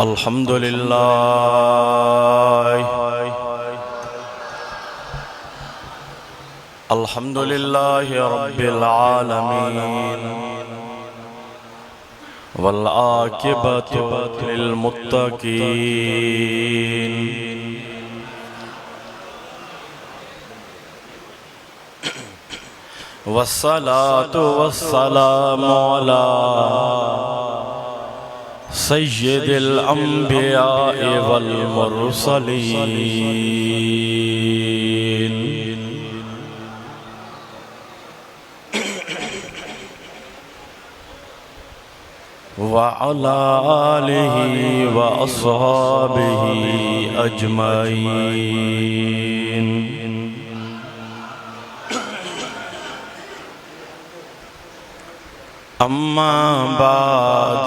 अल्हम्दुलिल्लाहि रब्बिल आलमीन वल आकिबतु लिल मुत्तकीन। वस्सलातु वस्सलामु अला सय्यिदिल अंबिया वल मुरसलीन। व अला आलिहि व अस्हाबिहि अजमईन। अम्मा बाद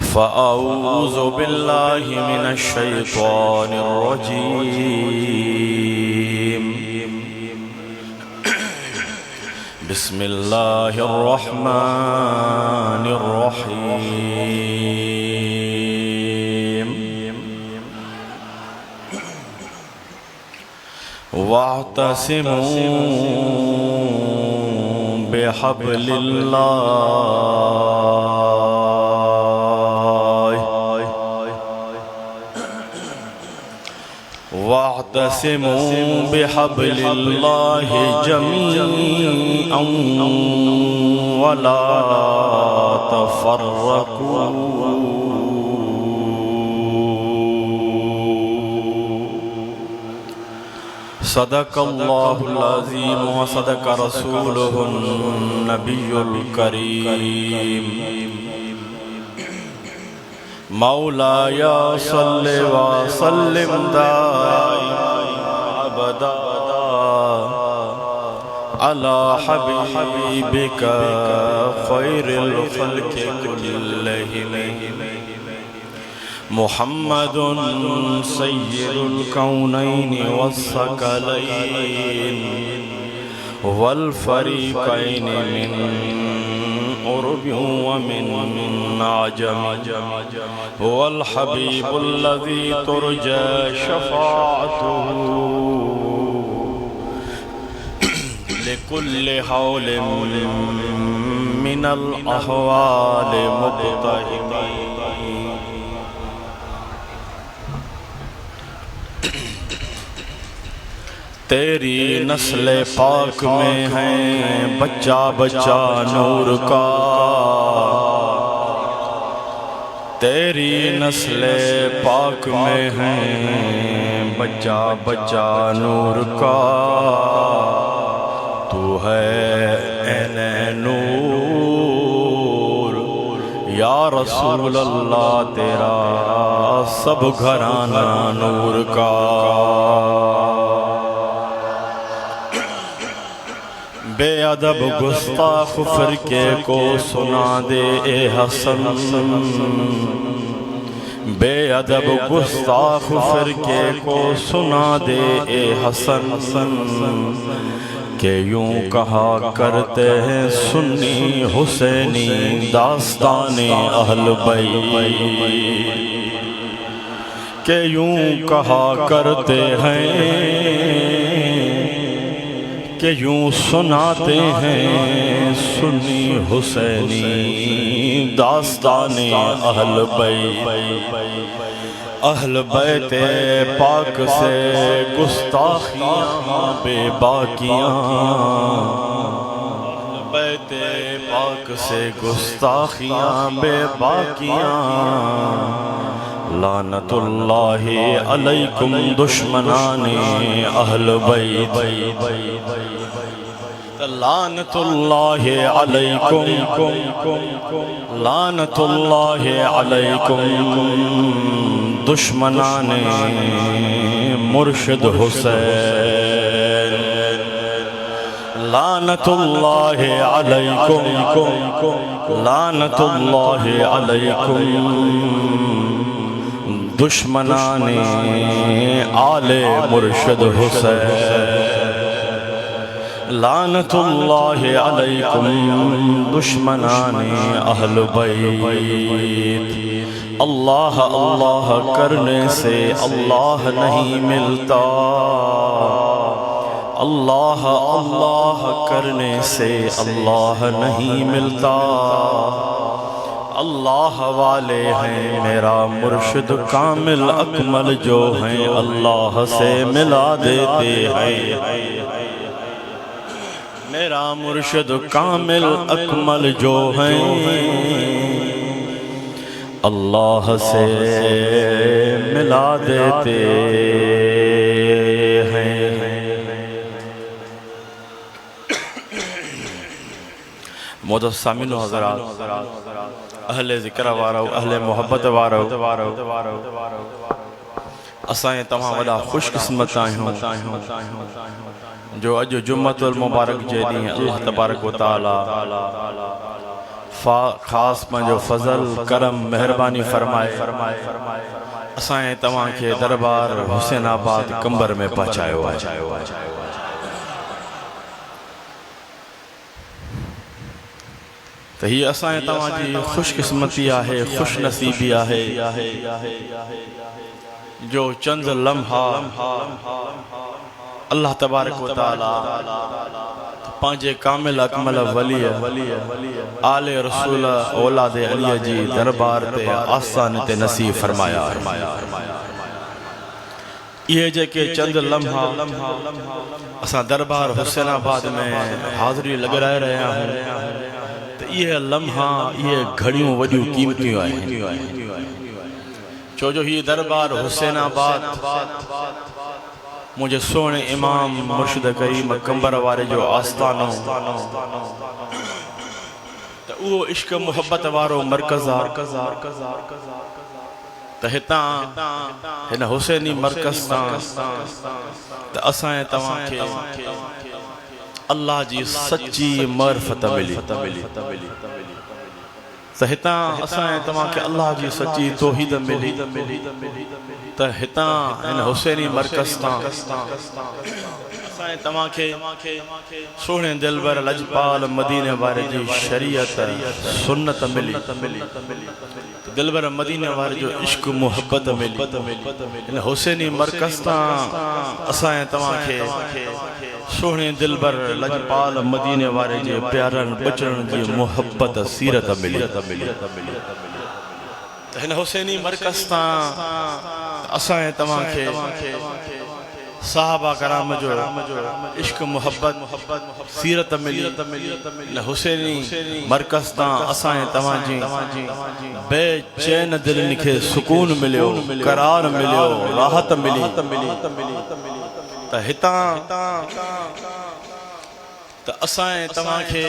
फ़अऊज़ु बिल्लाहि मिनश शैतानिर रजीम। बिस्मिल्लाहिर रहमानिर रहीम। वातसिमू बिहब्लिल्लाह वातसिमू बिहब्लिल्लाहि जमीअन वला तफर्रकू। सदक़ल्लाहुल अज़ीम व सदक़ रसूलुहुन नबियुल करीम। मौलाया सल्लि व सल्लिम दाइमन अबदा अला हबीबिका खैरिल खल्क़ि कुल्लिहिम। मुहम्मदुन सय्यिदुल कौनैनि वस्सक़लैन वल फ़रीक़ैनि मिन उर्बिन व मिन अजम। वल हबीबुल्लज़ी तुरजा शफ़ाअतुहु लिकुल्लि हौलिन मिनल अहवालि मुक़तहिम। तेरी नस्ल पाक में है बच्चा बच्चा नूर का। तेरी नस्ल पाक में है बच्चा बच्चा नूर का। तू है ऐने नूर या रसूल अल्लाह, तेरा सब घराना नूर का। बेअदब गुस्ताख फिरके को सुना दे ए हसन। बेअदब गुस्ताख फिरके को सुना दे ए हसन। के यूं कहा करते हैं सुन्नी हुसैनी दास्ताने अहल बैत। के यूं कहा करते हैं कि यूं सुनाते हैं सुन्नी हुसैनी दास्ताने अहल बैत। अहल बैत पाक से गुस्ताखियाँ बेबाकियाँ। बैत पाक से गुस्ताखियाँ बेबाकियाँ। लानतुल्लाहि अलैकुम दुश्मनाने अहल बैत। लानतुल्लाहि अलैकुम लानतुल्लाहि अलैकुम दुश्मनाने मुर्शिद हुसैन। लानतुल्लाहि अलैकुम लानतुल्लाहि अलैकुम दुश्मनाने आले मुर्शिद हुसैन। लानतुल्लाहि अलैकुम दुश्मनाने अहल बैत। अल्लाह अल्लाह करने से अल्लाह नहीं मिलता, अल्लाह अल्लाह करने से अल्लाह नहीं मिलता। अल्लाह वाले हैं मेरा मुर्शिद कामिल अकमल जो हैं अल्लाह से मिला देते हैं। मेरा मुर्शिद कामिल अकमल जो हैं अल्लाह से मिला देते हैं। मोहतरम सामीन हज़रात, अहले ज़िक्र वारो, अहले मोहब्बत वारो, असां तमाम वॾा ख़ुशकिस्मत आहियूं जो अॼु जुम्मतुल मुबारक जे ॾींहुं अल्लाह तबारक व तआला ख़ासि पंहिंजो फज़ल करम महिरबानी फरमाए असां तव्हांखे दरबार हुसैनाबाद कंबर में पहुचायो आहे। तो ही असां तव्हांजी ख़ुशकिस्मती आहे, ख़ुशनसीबी आहे जो चंद लम्हा अल्लाह तबारक व तआला पंहिंजे कामिल अकमल वली आले रसूल औलाद अली जी दरबार ते आसान ते नसीब फरमाया। ये जेके चंद लम्हा असां दरबार हुसैनाबाद में हाज़िरी लॻाए रहिया आहियूं, ये लम्हा ये घड़ियों वॾियूं कीमतियूं आहिनि। छो जो ये दरबार हुसैनाबाद मुझे सोने इमाम मुर्शिद करीम कंबर वारे जो आस्थानो तो वो इश्क मोहब्बत वारो मरकज़ तो हितां हिन हुसैनी मरकज़ तो असां तव्हांखे अल्लाह जी सच्ची मारिफत मिली। तो हितां असां तव्हांखे अल्लाह जी सच्ची तौहीद मिली। तो हितां हिन हुसैनी मरकज़ तां असां तव्हांखे सोहणे दिलबर लजपाल मदीने वारे जी शरीयत सुन्नत मिली। दिलबर मदीने वारे जो इश्क मोहब्बत मिली। हिन हुसैनी मरकज़ तां असां तव्हांखे सोहणे दिलबर लजपाल मदीने वारे जे प्यारन बचड़न जी मोहब्बत सीरत मिली। हिन हुसैनी मरकज़ तां असां तव्हांखे साहबा कराम जो इश्क मोहब्बत सीरत मिली। हिन हुसैनी मरकज़ तां असां तव्हांजी बेचैन दिलनि खे सुकून मिलियो, करार मिलियो, राहत मिली। तो हितां तो असां तव्हांखे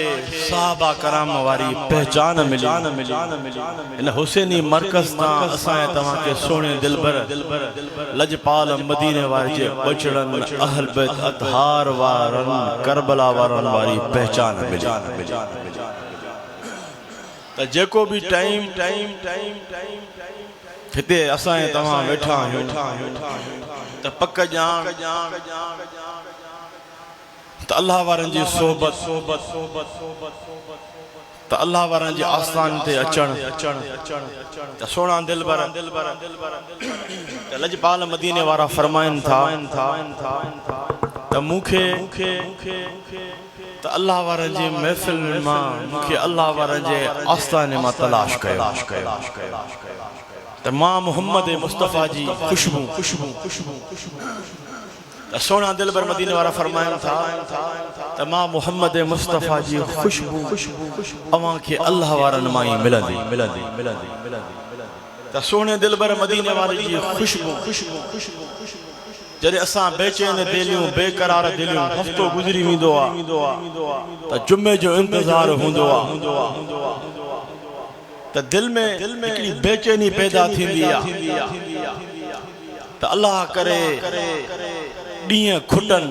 साहबा कराम वारी पहचान मिली। इन हुसैनी मरकज़ तां असां तव्हांखे सोहणे दिलबर लजपाल मदीने वारे जे बचड़न अहल बैत अतहार वारन करबला वारन वारी पहचान मिली। तो जेको भी टाइम हिते असां तव्हां वेठा आहियूं तो पक जान तो अल्लाह वारन जी सोहबत तो अल्लाह वारन जी आस्थान ते अचण तो सोना दिलबर तो लजपाल मदीने वारा फरमाइन था तो मुखे तो अल्लाह वारन जी महफिल मां मुखे अल्लाह वारन जे आस्थान मां तलाश कयो। तो मां मोहम्मद मुस्तफ़ा जी खुशबू सोना दिलबर मदीने वारा फरमाया था तो मां मोहम्मद मुस्तफ़ा जी खुशबू अवां के अल्लाह वारन मां ही मिलंदी। तो सोने दिलबर मदीने वाले जी खुशबू जॾहिं असां बेचैन दिलियूं बेकरार दिलियूं हफ़्तो गुज़री वेंदो आहे तो जुमे जो इंतज़ार हूंदो आहे तो दिल में हिकिड़ी बेचैनी पैदा थींदी आहे तो अल्लाह करे ॾींहं खुटन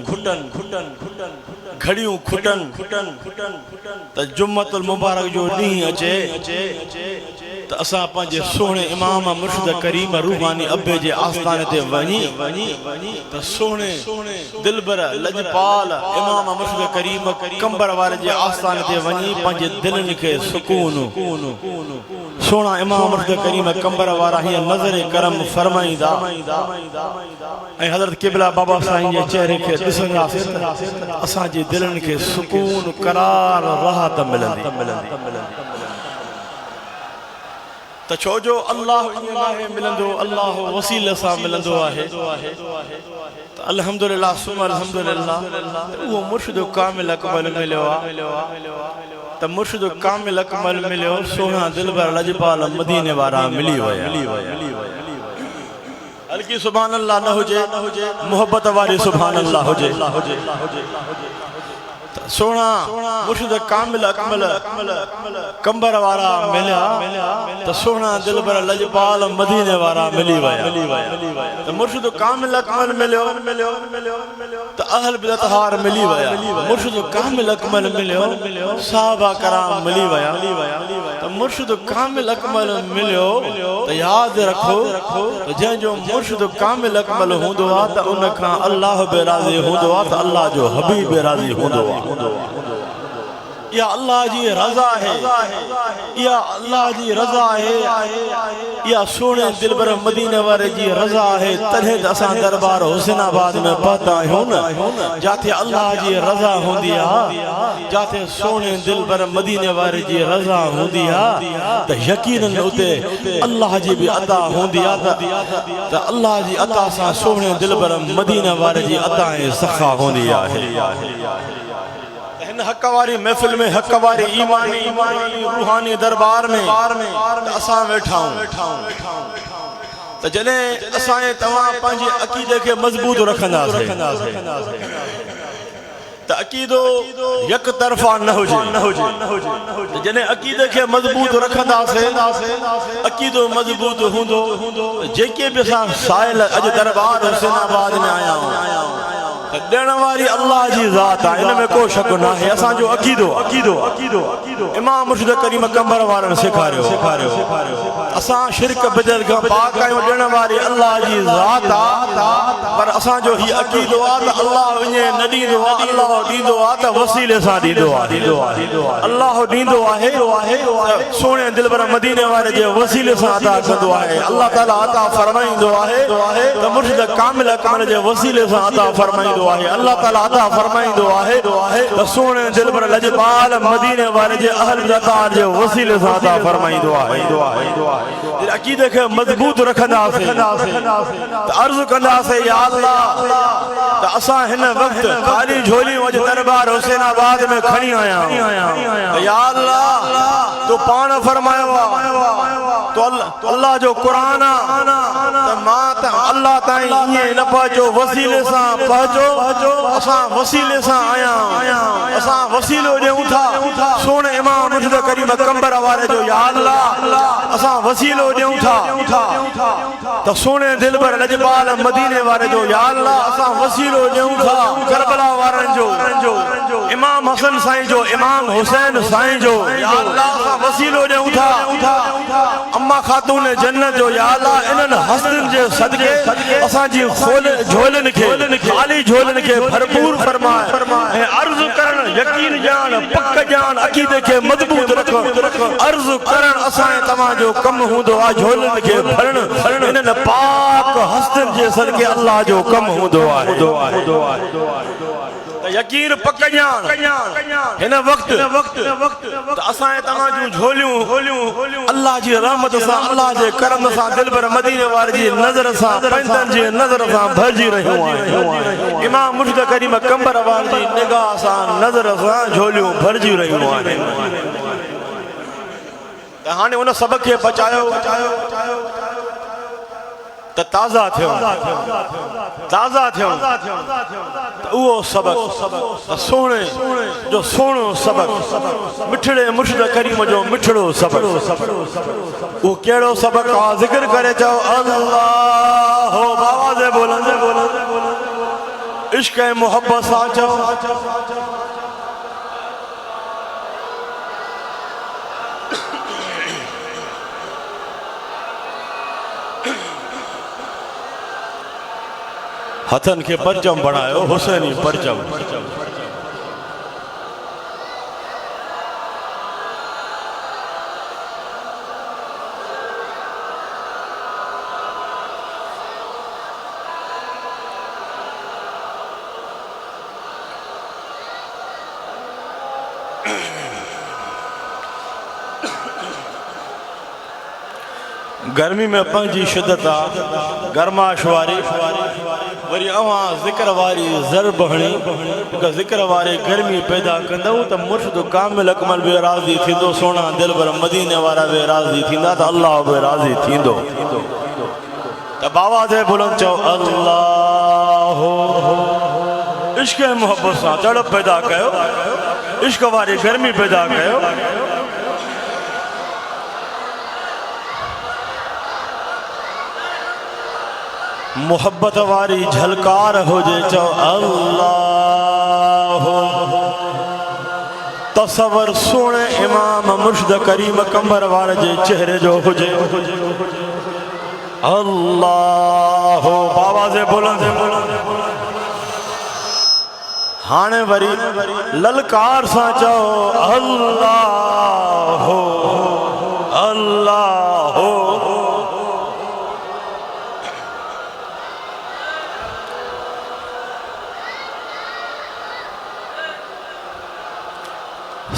घड़ियूं खुटन तो जुम्मतुल मुबारक जो ॾींहुं अचे त असां पंहिंजे सुहिणे इमाम मुर्शिद करीम रूहानी अबे जे आस्थाने ते वञी त सुहिणे दिलबर लजपाल इमाम मुर्शिद करीम कंबर वारे जे आस्थाने ते वञी पंहिंजे दिलनि खे सुकून सोना इमाम मुर्शिद करीम कंबर वारा हीअ नज़र करम फरमाईंदा ऐं हज़रत क़िबला बाबा साईं जे चेहरे खे ॾिसंदासीं त असांजे दिलनि खे सुकून करार राहत मिलंदी त छो जो अल्लाह मिलंदो अल्लाह वसीले सां मिलंदो आहे त अल्हम्दुलिल्लाह सुम अल्हम्दुलिल्लाह उहो मुर्शिद कामिल अकमल मिलियो आहे त मुर्शिद कामिल अकमल मिलियो सोना दिलबर लजपाल मदीने वारा मिली विया हल्की सुभान अल्लाह न हुजे मोहब्बत वारी सुभान अल्लाह हुजे सोना मुर्शिद कामिल अकमल कंबर वारा मिलिया त सोना दिलबर लजपाल मदीने वारा मिली विया त मुर्शिद कामिल अकमल मिलियो त अहल बिदअतहार मिली विया मुर्शिद कामिल अकमल मिलियो सहाबा कराम मिली विया त मुर्शिद कामिल अकमल मिलियो त यादि रखो त जंहिंजो मुर्शिद कामिल अकमल हूंदो आहे त उन खां अल्लाह बि राज़ी हूंदो आहे त अल्लाह जो हबीब बि राज़ी हूंदो आहे या अल्लाह जी रज़ा है या अल्लाह जी रज़ा है या सोने दिलबर मदीने वारे जी रज़ा है तॾहिं त असां दरबार हुसैनाबाद में पहुता आहियूं न जाते अल्लाह जी रज़ा हूंदी आहे जाते सोने दिलबर मदीने वारे जी रज़ा हूंदी आहे त यकीनन उते अल्लाह जी भी अता हूंदी आहे त अल्लाह जी अता सां सोने दिलबर मदीने वारे जी अता ऐं सखा हूंदी आहे हक वारी महफिल में हक वारी ईमानी रूहानी दरबार में असां वेठा त जॾहिं असां तव्हां पंहिंजे अक़ीदे खे मज़बूत रखंदासीं त अक़ीदो यक तरफ़ा न हुजे जॾहिं अक़ीदे खे मज़बूत रखंदासीं अक़ीदो मज़बूत हूंदो जेके बि असां साहिल अॼु दरबार हुसैनाबाद में आया ॾियण वारी अल्लाह जी ज़ात आहे इन में को शक न आहे असांजो अक़ीदो इमाम मुर्शिद करीम कंबर वारनि सेखारियो असां शिरक बिदअत खां पाक आहियूं ॾियण वारी अल्लाह जी ज़ात आहे पर असांजो ही अक़ीदो आहे त अल्लाह वञे न ॾींदो आहे अल्लाह ॾींदो आहे त वसीले सां ॾींदो आहे अल्लाह ॾींदो आहे सोने दिलबर मदीने वारे जे वसीले सां अता कंदो आहे अल्लाह ताला अता फरमाईंदो आहे त मुर्शिद कामिल अकमल जे वसीले सां अता फरमाईंदो अल्लाह ताला अता फरमाईंदो आहे त सोने दिलबर लजपाल मदीने वारे जे अहल बिदअत जे वसीले सां अता फरमाईंदो आहे अक़ीदे खे मज़बूत रखंदासीं त अर्ज़ कंदासीं या अल्लाह त असां हिन वक़्त ख़ाली झोलियूं अॼु दरबार हुसैनाबाद में खणी आया या अल्लाह तू पाण फरमायो तो अल्लाह जो कुरान त मां त अल्लाह ताईं ईअं न पहुचो वसीले सां पहुचो असां वसीले सां आया असां वसीलो ॾियूं था सोने इमाम मुर्शिद करीम कंबर वारे जो या अल्लाह असां वसीलो ॾियूं था त सोने दिलबर लजपाल मदीने वारे जो या अल्लाह असां वसीलो ॾियूं था करबला वारनि जो इमाम हसन साईं जो इमाम हुसैन साईं जो या अल्लाह असां वसीलो ॾियूं था अम्मा खातून जन्नत जो या अल्लाह इन्हनि हसन जे सदके असांजी झोलनि खे खाली झोलनि खे भरपूर फरमाए ऐं अर्ज़ करण यकीन जान पक जान अक़ीदे खे मज़बूत रखो अर्ज़ करण असां तव्हां जो कम हूंदो आहे झोलनि खे भरण इन्हनि पाक हसन जे सदके अल्लाह जो कम हूंदो आहे यकीन पक जान हिन वक्त असां तव्हां जूं झोलियूं अल्लाह जी रहमत सां अल्लाह जे करम सां दिलबर मदीने वारे जी नज़र सां पंहिंजनि जी नज़र सां भरिजी रहियूं आहिनि इमाम मुर्शिद करीम कंबर वारे जी निगाह सां नज़र सां झोलियूं भरिजी रहियूं आहिनि त हाणे उन सबक खे बचायो त ताज़ा थियो उहो सबक सोने जो सोनो सबक मिठड़े मुर्शिद करीम जो मिठड़ो सबक वो केड़ो सबक आ जिक्र करे चओ अल्लाह हो आवाज़ बुलंद इश्क मोहब्बत सां चओ हथन के परचम बनायो हुसैनी परचम। गर्मी में पंजी शिद्दत आ गर्माश वारी वरी अवां ज़िक्र वारी ज़रब हणी ज़िक्र वारे गर्मी पैदा कंदव त मुर्शिद कामिल अकमल बि राज़ी थींदो। सोना दिलबर मदीने वारा बि राज़ी थींदा त अल्लाह बि राज़ी थींदो। त बाबा ते बुलंद चओ अल्लाह इश्क मोहब्बत सां तड़प पैदा कयो, इश्क वारी गर्मी पैदा कयो। मोहब्बत वारी झलकार हुजे चो अल्लाह। तसवर सोने इमाम मुर्शिद करीम कंबर वारे जे चेहरे जो हुजे अल्लाह। बाबा से बुलंद हाने वरी ललकार सा चो अल्लाह अल्लाह।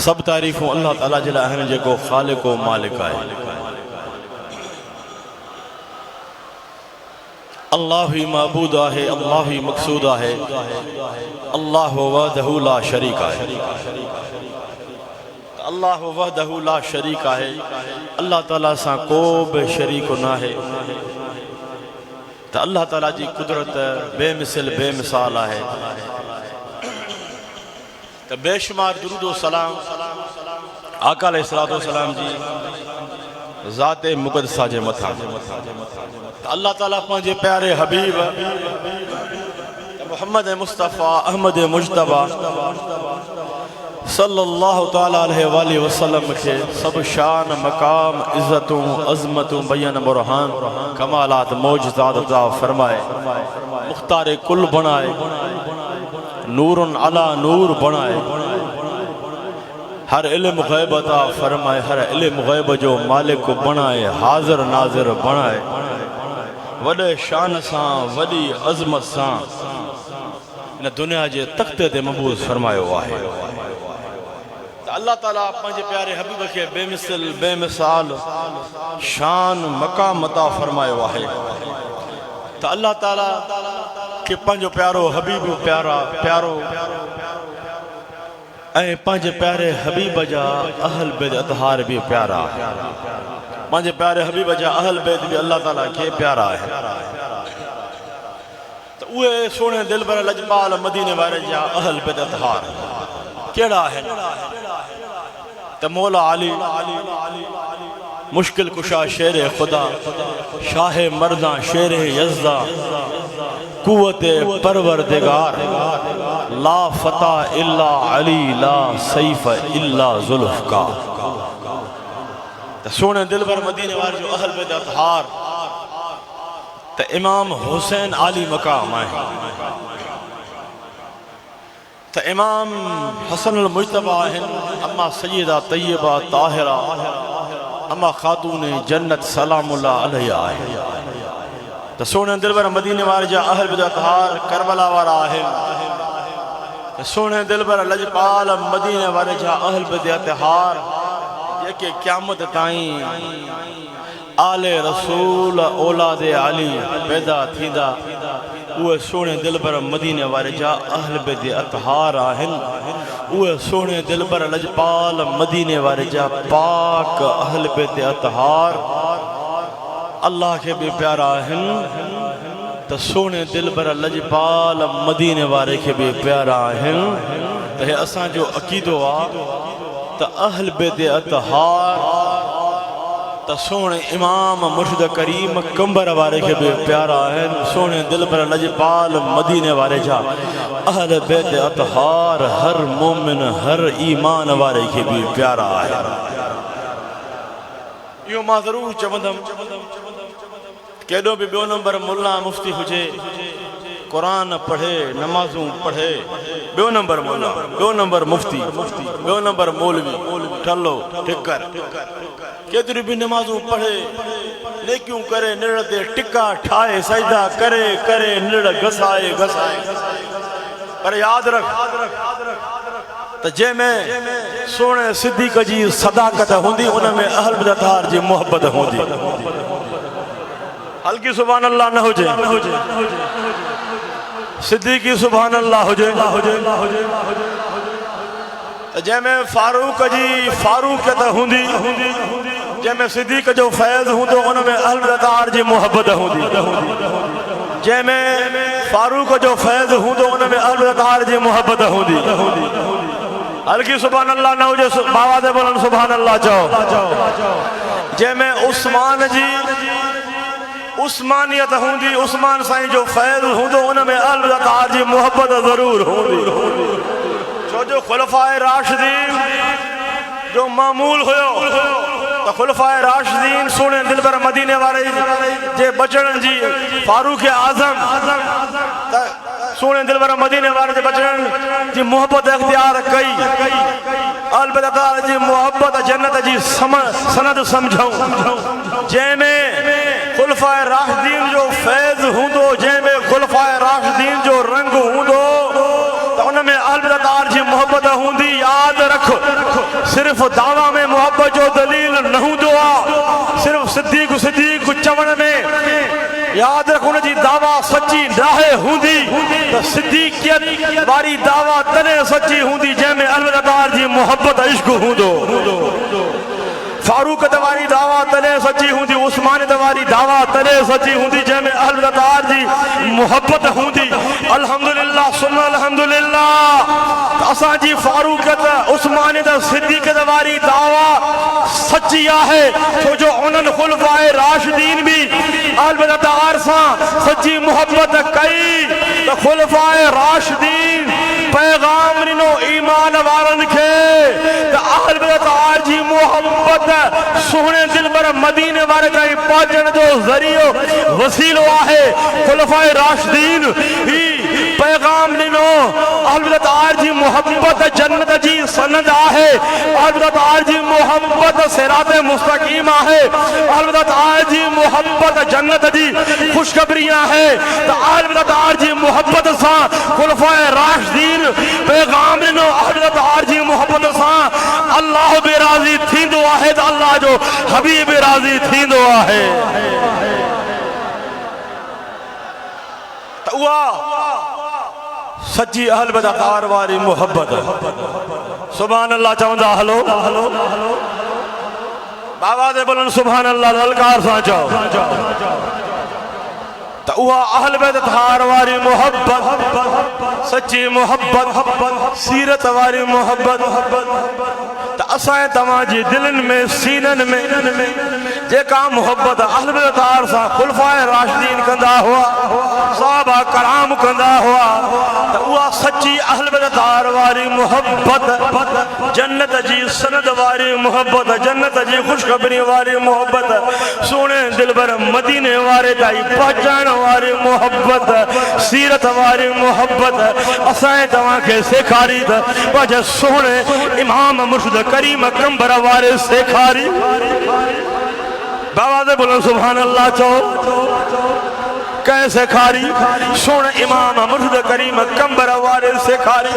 सब तारीफ़ूं अल्लाह ताला जे लाइ आहिनि जेको ख़ालिक़ व मालिक आहे। अल्लाह ही महबूद आहे, अल्लाह ही मक़सूद आहे, अल्लाह वहदहू ला शरीक आहे। अल्लाह वहदहू ला शरीक आहे, अल्लाह ताला सां को बि शरीक न आहे। त अल्लाह ताला जी कुदरत बेमिसल बेमिसाल आहे। तो बेशुमार दुरूद व सलाम आका अलैहिस्सलातु वस्सलाम जी ज़ाते मुक़द्दसा जे मथा। अल्लाह ताला पंहिंजे प्यारे हबीब मोहम्मद मुस्तफ़ा अहमद मुजतबा सल्लल्लाहु तआला अलैहि वसल्लम के सब शान मकाम इज़्ज़तूं अज़मतूं बयान बुरहान कमालात मौजज़ात अता फरमाए। मुख्तार कुल बनाए, नूरुन अला नूर बनाए। हर इल्म गैब अता फरमाए, हर इल्म गैब जो मालिक बनाए। हाज़िर नाज़िर बनाए, वॾे शान सां वॾी अज़मत सां इन दुनिया जे तख़्ते ते मबूस फरमायो आहे। अल्लाह ताला पंहिंजे प्यारे हबीब के बेमिसल बेमिसाल शान मकाम अता फरमायो आहे। तो अल्लाह ताला के पंहिंजो प्यारो हबीब प्यारा प्यारो ऐं पंहिंजे प्यारे हबीब जा अहल बैत अतहार भी प्यारा। पंहिंजे प्यारे हबीब जा अहल बैत भी अल्लाह ताला के प्यारा है। तो उहे सोने दिलबर लजपाल मदीने वारे जा अहल बैत अतहार केड़ा है? तो मौला अली मुश्किल कुशा शेर खुदा, शाह मर्दा शेर यज़्दा, कुव्वत परवरदिगार, ला फता इल्ला अली, ला सैफ इल्ला जुल्फ़कार। तो सोने दिलबर मदीने वाले जो अहल बैत अतहार तो इमाम हुसैन आली मकाम है। तो इमाम हसन अल मुज्तबा अम्मा सैयदा तय्यबा ताहिरा अम्मा खातून जन्नत सलामुल्लाह अलैहा है। तो सोने दिलबर मदीने वाले जा अहल बैत अतहार करबला वारा है। तो सोने दिलबर लजपाल मदीने वाले जा अहल बैत अतहार जेके क़यामत ताईं आले रसूल औलाद अली पैदा थींदा उहे सोने दिलबर मदीने वाले जा अहल बैत अतहार आहिन। उहे सोने दिलबर लजपाल मदीने वाले जा पाक अहल बैत अतहार अल्लाह के भी प्यारा आहिन। तो सोने दिलबर लजपाल मदीने वाले के भी प्यारा आहिन। तो हे असां जो अकीदो आ तो अहल बैत अतहार तो सोने इमाम मुर्शिद करीम कंबर वाले के भी प्यारा है। सोने दिलबर लजपाल मदीने वाले जा अहल बैत अतहार हर मोमिन हर ईमान वाले के भी प्यारा है। यो मां जरूर चवंदम केडो भी बियो नंबर मुल्ला मुफ्ती हुजे कुरान पढ़े नमाजूं पढ़े बो नंबर मौला बो नंबर मुफ्ती बो नंबर मौलवी ठल्लो टिकर केतरी भी नमाजूं पढ़े नेकियूं करे निड़ ते टिका ठाए सजदा करे करे निड़ घसाए घसाए पर याद रख तो जे में सोने सिद्दीक़ जी सदाकत होंदी उनमें अहल बिदअतार जी मोहब्बत होंदी हल्की सुभान अल्लाह न हो जाए सिद्दीक़ी सुभान अल्लाह हो जाए जे में फारूक जी फारूकत होंदी जे में सिद्दीक़ जो फैज़ होंदो उनमें अहल बिदअतार जी मोहब्बत होंदी जे में फारूक जो फैज़ होंदो उनमें अहल बिदअतार जी मोहब्बत होंदी हल्की सुभान अल्लाह न हो जाए बाबा दे बोलन सुभान अल्लाह चओ जे में उस्मान जी उस्मानियत होंदी उस्मान साईं जो फैज़ होंदो उनमें अहल बिदअतार जी मोहब्बत जरूर होंदी छो जो खुलफाए राशिदीन जो मामूल हुयो तो खुलफाए राशिदीन सोने दिलबर मदीने वाले जे बचड़न जी फारूक आजम सोने दिलबर मदीने वाले जे बचड़न जी मोहब्बत इख्तियार कई अहल बिदअतार जी मोहब्बत जन्नत जी सनद समझूं जंहिंमें खुलफाए राशिदीन जो फैज़ होंदो जंहिंमें खुलफाए राशिदीन जो रंग होंदो तो उनमें अहल बिदअतार जी मोहब्बत होंदी याद रख सिर्फ दावा में मोहब्बत जो दलील न होंदो सिर्फ सिद्दीक़ चवण में याद रख उन जी दावा सच्ची नाहे होंदी तो सिद्दीक़ियत वारी दावा तने सच्ची होंदी जंहिंमें अहल बिदअतार जी मोहब्बत इश्क होंदो फारूक वारी दावा तने सच्ची होंदी उस्मान वारी दावा तने सच्ची होंदी जंहिंमें अहल बिदअतार जी मोहब्बत होंदी अल्हम्दुलिल्लाह सुन्ना अल्हम्दुलिल्लाह असां जी फारूकत उस्मान सिद्दीक़ वारी दावा सच्ची आहे छो जो उन्हनि खुलफाए राशिदीन भी अहल बिदअतार सां सच्ची मोहब्बत कई तो खुलफाए राशिदीन पैगाम ॾिनो ईमान वारनि खे त अहल बिदअतार जी मोहब्बत सोने दिलबर मदीने वाले ताईं पहुंचण जो ज़रियो वसीलो आहे खुलफाए राशिदीन ही पैगाम ॾिनो अहल बिदअतार जी मोहब्बत जन्नत जी सनद आहे अहल बिदअतार जी मोहब्बत सिरात मुस्तकीम आहे अहल बिदअतार जी मोहब्बत जन्नत जी खुशखबरी आहे त अहल बिदअतार जी मोहब्बत सां खुलफाए राशिदीन पैगाम ॾिनो अहल बिदअतार जी मोहब्बत सां अल्लाह बि राज़ी थींदो आहे त अल्लाह जो हबीब राज़ी थींदो आहे त उहा सच्ची अहल बिदअतार वारी मोहब्बत सुभान अल्लाह चवंदा हलो बाबा दे बोलन सुभान अल्लाह ललकार सां चओ तो उहा अहल बिदअतार वारी मोहब्बत सच्ची मोहब्बत सीरत वारी मोहब्बत तो असां तव्हां जी दिलनि में सीननि में जेका मोहब्बत अहल बिदअतार सां खुलफाए राशिदीन कंदा हुआ सहाबा कराम कंदा हुआ तो उहा सच्ची अहल बिदअतार वारी मोहब्बत जन्नत जी सनद वारी मोहब्बत जन्नत जी खुशखबरी वारी मोहब्बत सोने दिलबर मदीने वारे ताईं पहुंचण वारी मोहब्बत सीरत वारी मोहब्बत असां तव्हां खे सेखारी त पंहिंजे सोने इमाम मुर्शिद करीम कंबर वारे सेखारी बाबा दे बोलो सुभान अल्लाह चओ कैसे खारी सुन इमाम मुर्शिद करीम कंबर वारे सेखारी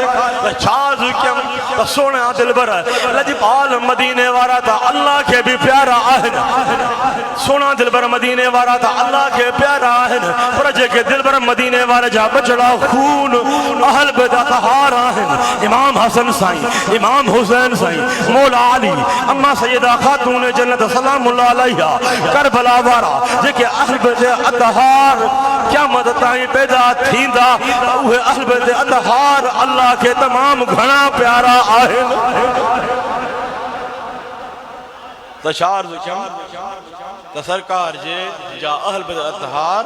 छाज कम सोना दिलबर लजपाल मदीने वारा ता अल्लाह के भी प्यारा आहन सोना दिलबर मदीने वारा ता अल्लाह के प्यारा आहन पर जेके दिलबर मदीने वारे जा बचड़ा खून अहल बिदअतार आहन इमाम हसन साईं इमाम हुसैन साईं मौला अली अम्मा सैयदा खातून जन्नत सलामुल्लाह अलैहा करबला वारा जेके अहल बिदअतार क़यामत ताईं पैदा थींदा उहे अहल बिदअतार अल्लाह के तमाम घणा प्यारा आहिनि त शार त सरकार जे जा अहल बिदअतार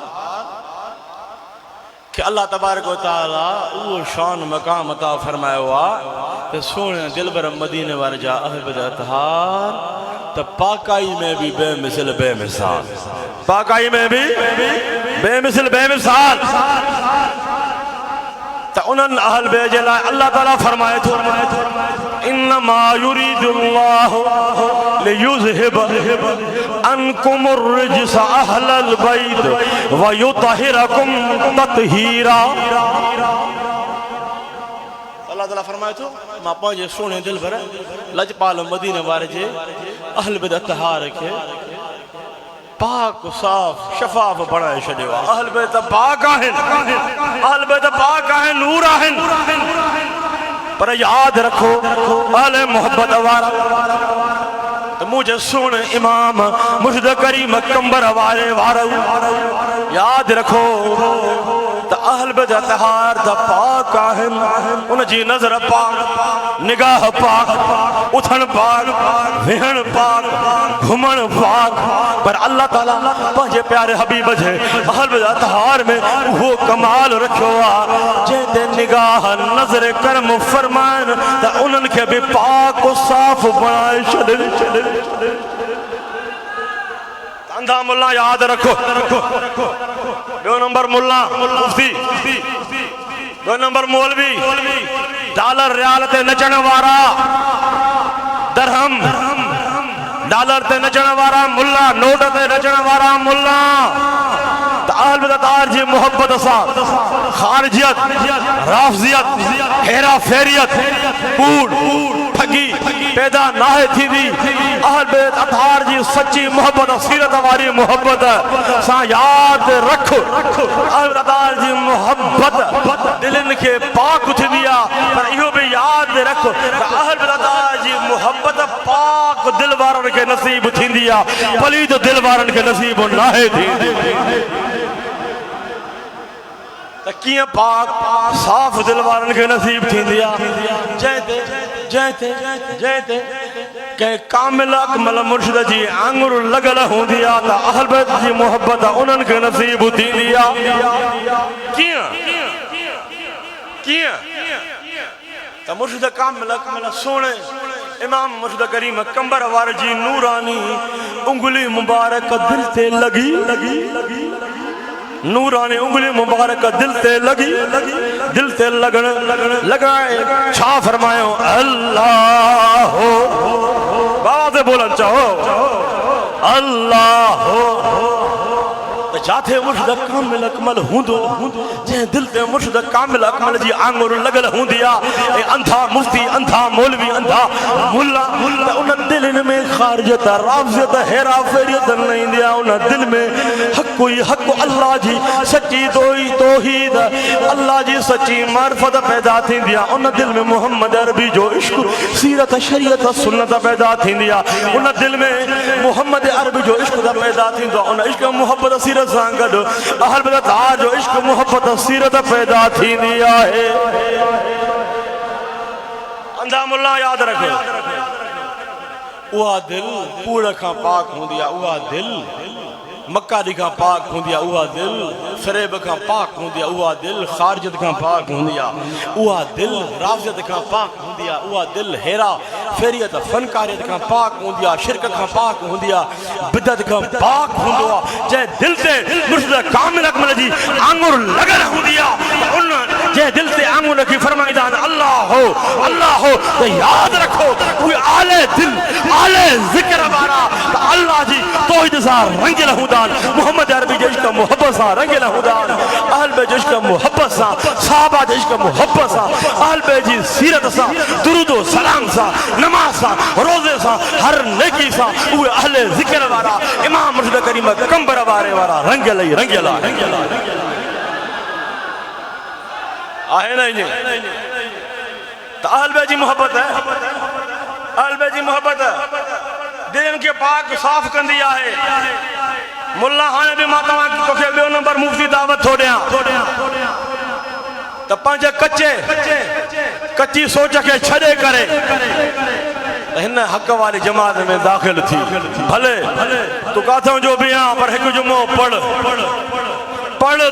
कि अल्लाह तबारक व तआला वो शान मकाम अता फरमायो आ ते सोने दिलबर मदीने वाले जा अहल बिदअतार तो पाकाई में भी बेमिसल बेमिसाल पाकाई में भी बेमिसल बेमिसाल तो उन्हनि अहल बैत जे लाइ अल्लाह ताला फरमाए थो इन्नमा युरीदुल्लाहु लियुज़हिब अनकुमुर रिज्स अहलल बैत व युतहिरकुम तत्हीरा। अल्लाह ताला फरमाए थो मां पंहिंजे सुहिणे दिल भर लजपाल मदीने वारे जे अहल बैत अतहार खे पाक साफ शफाफ बनाए छॾियो आहे। अहल बैत पाक आहिनि, अहल बैत पाक आहिनि, नूर आहिनि, पर यादि रखो अहले मोहब्बत वारा तो मुझे सुन इमाम मुर्शिद करीम कंबर वारे वारो यादि रखो तो अहल बैत अतहार द पाक आहिनि। उन जी नज़र पाक, निगाह पाक, उथण पाक, वेहण पाक, घुमण पाक, पर अल्लाह ताला पंहिंजे प्यारे हबीब जे अहल बैत अतहार में वो कमाल रखियो आहे जंहिंते निगाह नज़र करम फरमाइनि त उन्हनि खे बि पाक साफ़ बणाए छॾे। अंधा मुल्ला याद रखो, दो नंबर मुल्ला मुफ्ती, दो नंबर मौलवी, डॉलर रियाल ते नचण वारा, दरहम डॉलर ते नचण वारा मुल्ला, नोट ते नचण वारा मुल्ला। अहल बैत अतहार जी मोहब्बत सां खारिजियत, राफ़ज़ियत, हेरा फेरियत, कूड़ ठगी पैदा नाहे थींदी। अहल बैत अतहार जी सच्ची मोहब्बत, सीरत वारी मोहब्बत सां यादि रख अहल बैत अतहार जी मोहब्बत दिलनि खे पाक थींदी आहे, पर इहो बि यादि रख त अहल बैत अतहार जी मोहब्बत पाक दिल वारनि खे नसीब थींदी आहे, पलीद दिल वारनि खे नसीब नाहे थींदी। किए पाक साफ दिल वारनि खे नसीब थींदी आहे जंहिंते कंहिं कामिल अकमल मुर्शिद जी आंगुर लॻल हूंदी आहे त अहल बैत जी मोहब्बत उन्हनि खे नसीब थींदी आहे। कीअं कीअं त मुर्शिद कामिल अकमल सोणे इमाम मुर्शिद करीम कंबर वारे जी नूरानी उंगली मुबारक दिल ते लगी नूरानी उंगली मुबारक दिल ते लगी, दिल ते लगन लगाए छा फरमायो अल्लाह हो, बात बोलन चाहो अल्लाह हो। जाथे मुर्शिद कामिल अकमल हूंदो जंहिं दिल ते मुर्शिद कामिल अकमल जी आंगुर लॻल हूंदी आहे, अंधा मुफ्ती, अंधा मौलवी, अंधा मुल्ला, उन दिलनि में खारिजत, राफ़ज़ियत, हेरा फेरियत न ईंदी आहे। उन दिल में हक़ ई हक़, अल्लाह जी सच्ची तौहीद, अल्लाह जी सच्ची मारिफत पैदा थींदी आहे। उन दिल में मोहम्मद अरबी जो इश्क, सीरत, शरीयत, सुन्नत पैदा थींदी आहे। उन दिल में मोहम्मद अरबी जो इश्क पैदा थींदो आहे। उन इश्क मोहब्बत सीरत सां गॾु अहल बैत अतहार जो इश्क मोहब्बत सीरत पैदा थींदी आहे। अंधा मुल्ला यादि रखो उहा दिल कूड़ खां पाक हूंदी आहे, उहा दिल मक्कारी खां पाक हूंदी आहे, उहा दिल फ़रेब खां पाक हूंदी आहे, उहा दिल खारिजत खां पाक हूंदी आहे, उहा दिल राफ़ज़ियत खां पाक हूंदी आहे, उहा दिल हेरा फेरियत, फनकारियत खां पाक हूंदी आहे, शिरक खां पाक हूंदी आहे, बिदत खां पाक हूंदो आहे। जंहिं दिल ते मुर्शिद कामिल अकमल जी आंगुर लॻल हूंदी आहे, उन जंहिं दिल ते आंगुर रखी फरमाईंदा आहिनि अल्लाह हो त यादि रखो उहे आले दिल, आले ज़िक्र वारा त अल्लाह जी तौहीद सां रंगियल हूंदा, मोहम्मद अरबी जो इश्क मोहब्बत सां रंगियल हूंदा, अहल बैत जो इश्क मोहब्बत सां, सहाबा जो इश्क मोहब्बत सां, अहल बैत जी सीरत सां, दुरूद व सलाम सां, नमाज सां, रोज़े सां, हर नेकी सां उहे अहले ज़िक्र वारा इमाम मुर्शिद करीम कंबर वारे वारा रंगियल ई रंगियल आहे न ईअं त अहल बैत जी मोहब्बत है, अहल बैत जी मोहब्बत दिलनि खे पाक साफ़ कंदी आहे। मुल्ला हाणे बि मां तोखे ॿियो नंबर मुफ्ती दावत थो ॾियां त पंहिंजे कच्ची सोच खे छॾे करे हिन हक़ वारी जमात में दाख़िल थी। भले तूं काथों जो बि आहीं पर हिकु जुमो पढ़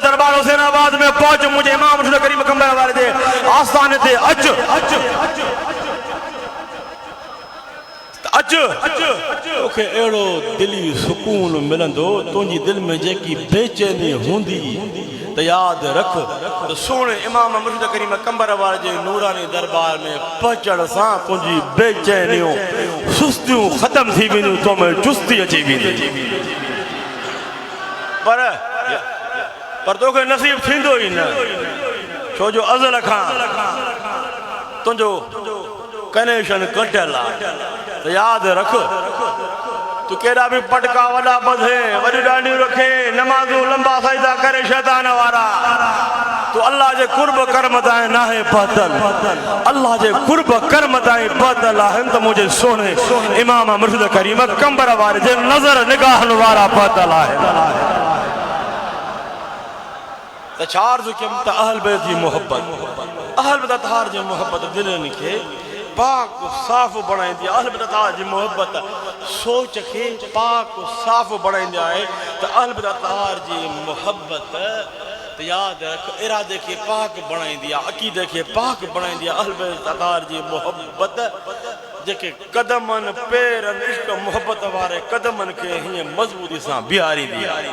दरबार हुसैनाबाद में पहुच, मुझे इमाम मुर्शिद करीम कंबर वारे जे आस्थाने ते अच तोखे अहिड़ो दिली सुकून मिलंदो तुंहिंजी दिलि में जेकी बेचैनी हूंदी त यादि रख त सोणे इमाम मुर्शिद करीम कंबर वारे जे नूरानी दरबार में पहुचण सां तुंहिंजी बेचैनियूं सुस्तियूं ख़त्म थी वेंदियूं तो में चुस्ती अची वेंदी पर तोखे नसीब थींदो ई न छो जो अज़ल खां तुंहिंजो कनेक्शन कटियल आहे त यादि रख तू केड़ा भी पटका वड़ा बधे वडी डांडियूं रखे नमाजूं लंबा सजदा करे शैतान वारा तू अल्लाह जे कुर्ब कर्म ताईं नाहे पहुतल अल्लाह जे कुर्ब कर्म ताईं पहुतल आहिनि त मुंहिंजे सोने इमाम मुर्शिद करीम कंबर वारे जे नज़र निगाहनि वारा पहुतल आहिनि त छा अर्ज़ु कयमि त अहल बैत जी मोहब्बत अहल बैत अतहार जी मोहब्बत दिलनि खे पाक साफ़ बणाईंदी आहे अहल बैत अतहार जी मोहब्बत सोच के पाक साफ़ बनाईंदी आहे त अहल बैत अतहार जी मोहब्बत त यादि रख इरादे के पाक बनाईंदी आहे अक़ीदे के पाक बनाईंदी आहे अहल बैत अतहार जी मोहब्बत जेके कदमनि पेरनि इश्क मोहब्बत वारे कदमनि खे हीअं मज़बूती सां बीहारींदी आहे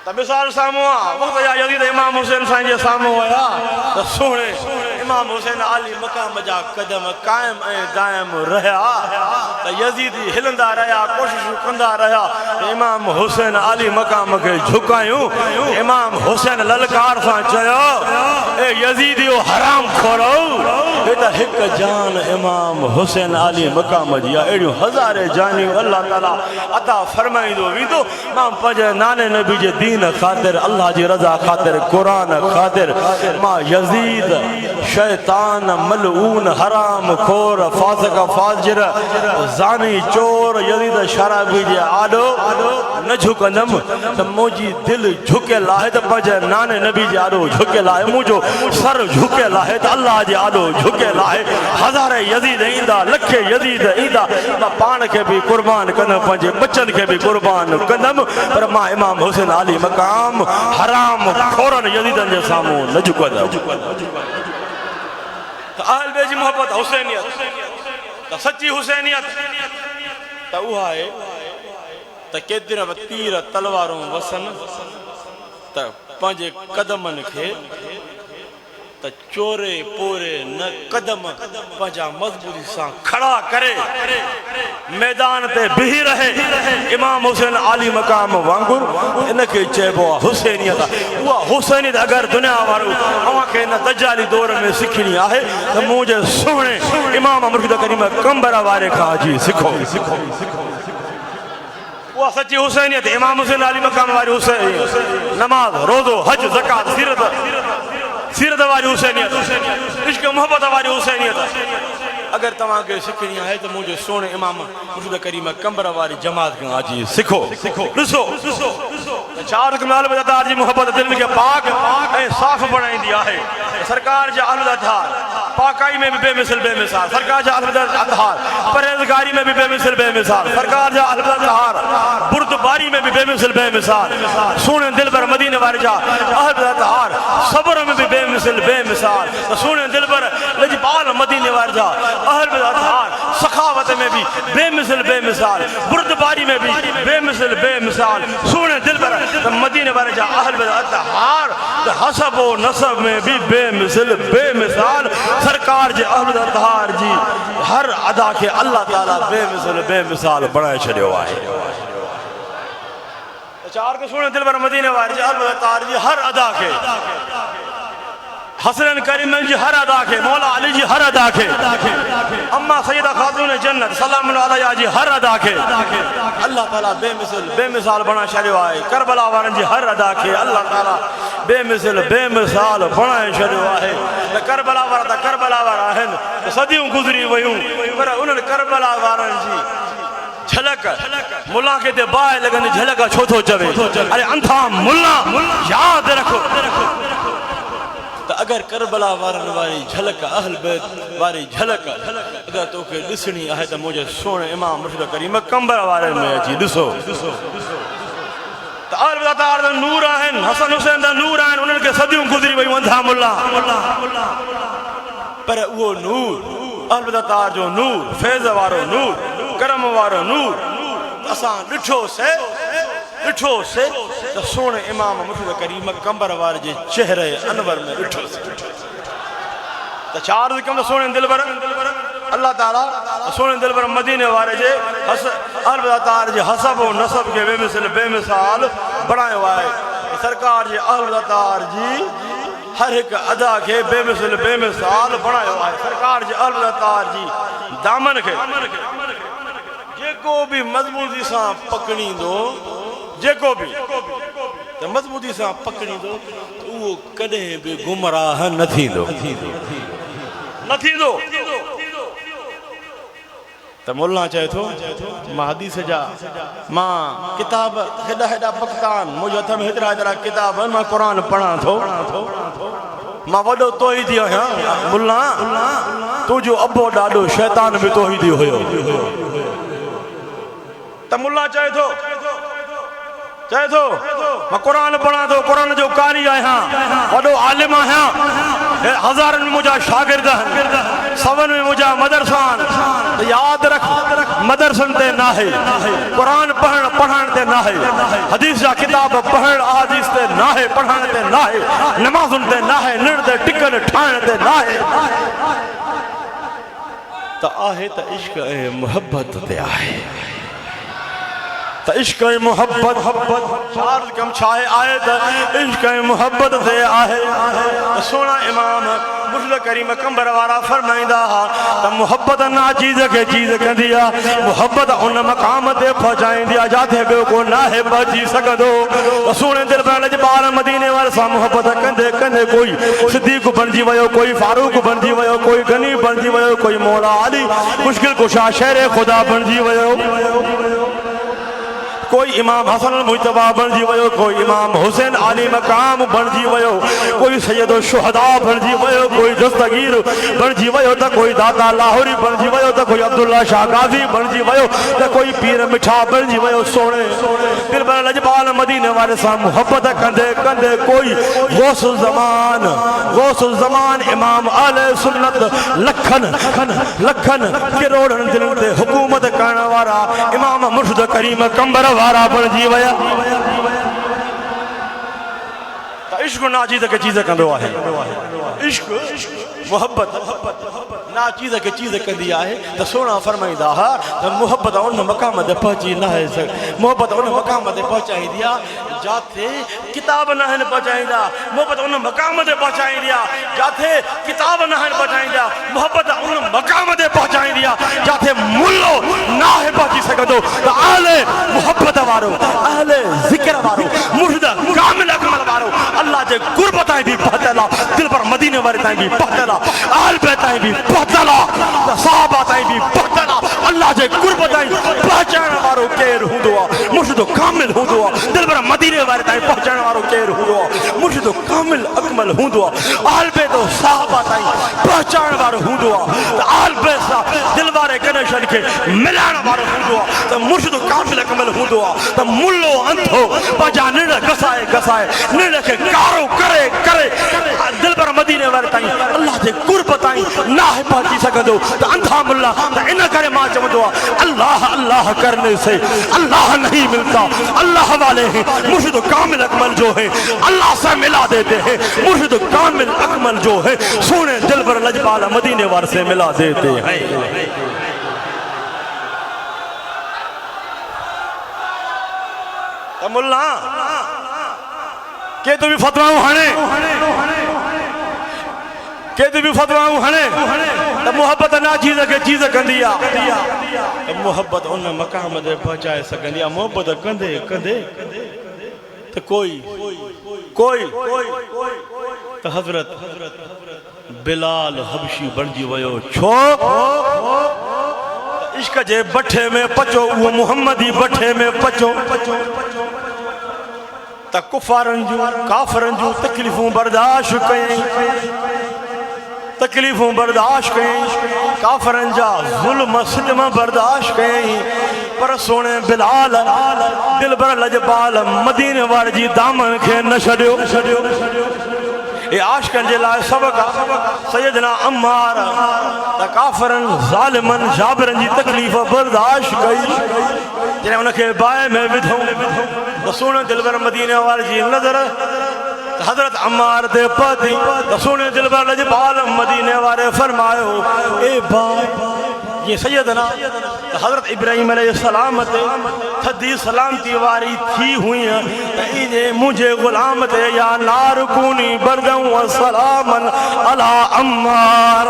त मिसाल साम्हूं आहे वक़्त जा यज़ीद इमाम हुसैन साईं जे साम्हूं हुया त सोणे इमाम हुसैन आली मक़ाम जा कदम क़ाइम ऐं दाइम रहिया त यज़ीदी हिलंदा रहिया कोशिशूं कंदा रहिया इमाम हुसैन आली मक़ाम खे झुकायूं इमाम हुसैन ललकार सां चयो ए यज़ीदियो हराम खोरो हे त हिकु जान इमाम हुसैन आली मक़ाम जी आहे अहिड़ियूं हज़ारे जानियूं अल्लाह ताला अता फरमाईंदो वेंदो मां पंहिंजे नाने नबी जे दीन खातिर अल्लाह जी रज़ा खातिर कुरान खातिर मां यज़ीद शैतान मलऊन हराम खोर फासिक फाजिर ज़ानी चोर यज़ीद शराबी जे आॾो न झुकंदमि त मुंहिंजी दिलि झुकियल आहे त पंहिंजे नाने नबी जे आॾो झुकियल आहे मुंहिंजो सर झुकियल आहे त अल्लाह जे आॾो झुकियल आहे हज़ारे यज़ीद ईंदा लखे यज़ीद ईंदा मां पाण खे बि क़ुर्बान कंदमि पंहिंजे बचनि खे बि क़ुर्बान कंदमि पर मां इमाम हुसैन आली मक़ाम हराम खोरनि यज़ीदनि जे साम्हूं न झुकंदमि अहल बैत जी मोहब्बत हुसैनियत त सच्ची हुसैनियत त उहा आहे त केतिरा तीर तलवारूं वसनि त पंहिंजे कदमनि खे त चोरे पोरे न कदम पंहिंजा मज़बूती सां खड़ा करे मैदान ते बीही रहे इमाम हुसैन आली मक़ाम वांगुरु इनखे चइबो आहे हुसैनियत उहा हुसैनियत अगरि दुनिया वारो अव्हांखे हिन दजाली दौर में सिखणी आहे त मुंहिंजे सुहिणे इमाम मुर्शिद करीम कंबर वारे खां अची सिखो उहा सची हुसैनियत इमाम हुसैन आली मक़ाम वारी हुसैन नमाज रोज़ो हज ज़कात सीरत वारी हुसैनियत इश्क मोहब्बत वारी हुसैनियत अगर तव्हांखे सिखणी आहे त मुंहिंजे सोणे इमाम मुर्शिद करीम कंबर वारी जमात खां अची सिखो ॾिसो चार कमाल में अतहार जी मोहब्बत दिलि खे पाक ऐं साफ़ बणाईंदी आहे सरकार जा अहल अतहार पाकाई में भी बेमिसाल सरकार जा अहल अतहार परहेज़गारी में भी बेमिसाल सरकार जा अहल अतहार बुर्दबारी में भी बेमिसाल सोने दिलबर मदीने वारे जा अहल अतहार सब्र में भी बेमिसाल सोने दिलबर लजपाल मदीने वारे जा अहल अतहार सखावत में भी बेमिसाल बुर्दबारी में भी बेमिसाल सोने दिलबर मदीने वारे जा अहल अतहार हसब व नसब में भी बेमिसाल सरकार जे अहल अतहार जी हर अदा के अल्लाह ताला बेमिसाल बनाए छड़ियो आहे चार के सोने दिलबर मदीने वारे जा अहल अतहार जी हर अदा के हसन करीम जी हर अदा के मौला अली जी हर अदा के अम्मा सैयदा खातून जन्नत सलाम अलैहा जी हर अदा के अल्लाह ताला बेमिसाल बना छड़ियो आहे करबला वारनि जी हर अदा के अल्लाह ताला बेमिसाल बनाए छड़ियो आहे त करबला वारा आहिनि सदियूं गुज़री वयूं पर उन्हनि करबला वारनि जी झलक मुल्ला के ते बाहि लॻंदी झलक छो थो चवे अरे अंधा मुल्ला यादि रखो त अगर करबला वारनि वारी झलक अहल बैत वारी झलक अगर तोखे ॾिसणी आहे त मुंहिंजे सोणे इमाम मुर्शिद करीम कंबर वारे में अची ॾिसो त अहल बैत जा नूर आहिनि हसन हुसैन जा नूर आहिनि उन्हनि खे सदियूं गुज़री वयूं अंधा मुल्ला पर उहो नूर अहल तार जो नूर फैज़ वारो नूर करम वारो नूर असां ॾिठो से तो सोने इमाम मुर्शिद करीम कंबर वार जे चेहरे अनवर में ॾिठो से तो चार कम तो सोने दिल पर अल्लाह ताला सोने दिल पर मदीने वारे जे अहल तार जे हसब और नसब के बेमिसाल बनायो है सरकार जे अहल तार जी हर एक अदा के बेमिसाल बनायो है सरकार जे अहल तार जी दामन के जेको भी मजबूती से पकड़ी दो जेको भी तो मजबूती से पकड़ी दो तो वो कदे भी गुमराह न थींदो तो मुल्ला चाहे थो मां हदीस जा मां किताब हेडा हेडा पकतान मुझे हथ में हेतरा किताब मां कुरान पढ़ा थो मां वडो तौहीदी आहियां मुल्ला तू जो अबो डाडो शैतान भी तौहीदी हुयो तो मुल्ला चाहे थो मैं कुरान पढ़ा तो कुरान जो कारी आहियां वडो आलिम आहियां हज़ारन में मुझा शागिर्द सवन में मुझा मदरसान तो याद रख मदरसन ते ना है कुरान पढ़ण ते ना है हदीस जा किताब पढ़ण अहादीस ते ना है पढ़ण ते ना है नमाजुन ते ना है निर ते टिकन ठाण ते ना है तो आहे तो इश्क ए मोहब्बत ते आहे तो इश्क मोहब्बत चार कम छाए आए तो इश्क मोहब्बत से आहे सोना इमाम मुर्शिद करीम कंबर वारा फरमाइंदा तो मोहब्बत ना चीज के चीज कंदी आ मोहब्बत उन मकाम ते पहुंचाईंदी आ जाते बे को ना है बची सकदो सोने दिल पर लजपाल मदीने वाले सा मोहब्बत कंदे कंदे कोई सिद्दीक बनजी वयो कोई फारूक बनजी वयो कोई गनी बनजी वयो कोई मौला अली मुश्किल कुशा शेर खुदा बनजी वयो कोई इमाम हसन मुजतबा बनजी वयो कोई इमाम हुसैन अली मकाम बनजी वयो कोई सैयद शुहदा बनजी वयो कोई दस्तगीर बनजी वयो तो कोई दाता लाहौरी बनजी वयो तो कोई अब्दुल्ला शाह गाजी बनजी वयो तो कोई पीर मिठा बनजी वयो सोने दिल पर लजपाल मदीने वाले सा मोहब्बत कंदे कंदे कोई गौसुल ज़मान इमाम अहले सुन्नत लखन करोड़न दिलन ते हुकूमत करण वाला इमाम मुर्शिद करीम कंबर वारा बनजी वया इश्क ना चीज के चीज कंदो आहे इश्क मोहब्बत ना चीज के चीज कंदी आहे तो सोना फरमाइंदा हा तो मोहब्बत उन मकाम ते पहुंची ना है मोहब्बत उन मकाम ते पहुंचाई दिया जाते किताब ना है पहुंचाईंदा मोहब्बत उन मकाम ते पहुंचाई दिया जाते किताब ना है पहुंचाईंदा मोहब्बत उन मकाम ते पहुंचाई दिया जाते मुल्लो ना है पहुंची सकदो तो आले मोहब्बत वारो आले जिक्र वारो मुर्शिद कामिल अकमल वारो अल्लाह जे गुरबत भी पहतला दिल पर मदीने वाले ताई भी पहतला आल बेताई भी पहतला सहाबा ताई भी पहतला अल्लाह जे गुरबत पहचान वारो केर हुंदो मुर्शिद कामिल हुंदो दिल पर मदीने वाले ताई पहचान वारो केर हुंदो मुर्शिद कामिल अकमल हुंदो आल बेतो सहाबा ताई पहचान वारो हुंदो आल बेसा दिल वाले कनेक्शन के मिलाण वारो हुंदो तो मुर्शिद कामिल अकमल हुंदो तो मुल्लो अंधो पहचान न गसाए न के कारो करे दिल पर मदीने वाले ताई अल्लाह जे गुरबत ना है पहुंची सकदो तो अंधा मुल्ला तो इन करे मां चवंदो अल्लाह अल्लाह करने से अल्लाह नहीं मिलता अल्लाह वाले हैं मुर्शिद कामिल अकमल जो है अल्लाह से मिला देते हैं मुर्शिद कामिल अकमल जो है सोने दिल पर लजपाल मदीने वाले से मिला देते हैं तो मुल्ला के तो भी फतवाऊं हणे तो मोहब्बत ना चीज के चीज कंदी आ तो मोहब्बत उन मकाम ते पहुंचाए सकंदी आ मोहब्बत कंदे कंदे तो कोई तो हजरत बिलाल हबशी बनजी वयो छो इश्क जे बठे में पचो वो मुहम्मदी बठे में पचो त कुफारन जू काफरन जू तकलीफूं बर्दाश्त कयईं काफरन जा ज़ुल्म सितम बर्दाश्त कयईं पर सोने बिलाल दिल बर लजपाल मदीने वाले जी दामन खे न छड़ियो ये आशिकन जे लाइ सबक सैयदना अम्मार त काफ़रन ज़ालिमन जाबिरन जी तकलीफ़ बर्दाश्त कई जॾहिं उनखे बाहि में विधो त सुहिणे दिलबर मदीने वारे जी नज़र हज़रत अम्मार ते पती त सुहिणे दिलबर लजपाल मदीने वारे फरमायो ए भाई ये सैयदना हज़रत इब्राहिम अलैहिस्सलाम ते थदी सलामती वारी थी हुई इने मुझे गुलाम ते या नार कूनी बरदम व सलामन अला अम्मार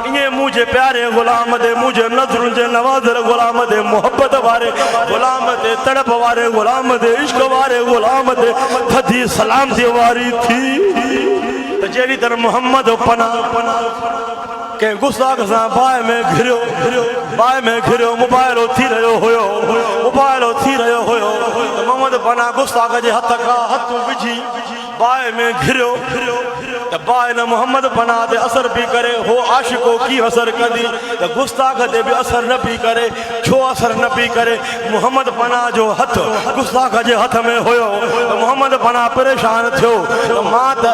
इने मुझे प्यारे गुलाम दे मुझे नज़र जे नवाज़र गुलाम दे मोहब्बत वारे गुलाम दे तड़प वारे गुलाम दे इश्क वारे गुलाम दे थदी सलामती वारी थी त जेड़ी तरह मोहम्मद पना के गुस्ताख सां बाहि में घिरियो मुबाइलो थी रहियो हुयो त मोहम्मद पना गुस्ताख जे हथ खां हथ विझी बाहि में घिरियो त बाहि न मोहम्मद पना ते असर पई करे हो आशिको की असर कंदी त गुस्ताख ते बि असर न पई करे छो असर न पई करे मोहम्मद पना जो हथ गुस्ताख जे हथ में हुयो त मोहम्मद पना परेशान थियो त मां त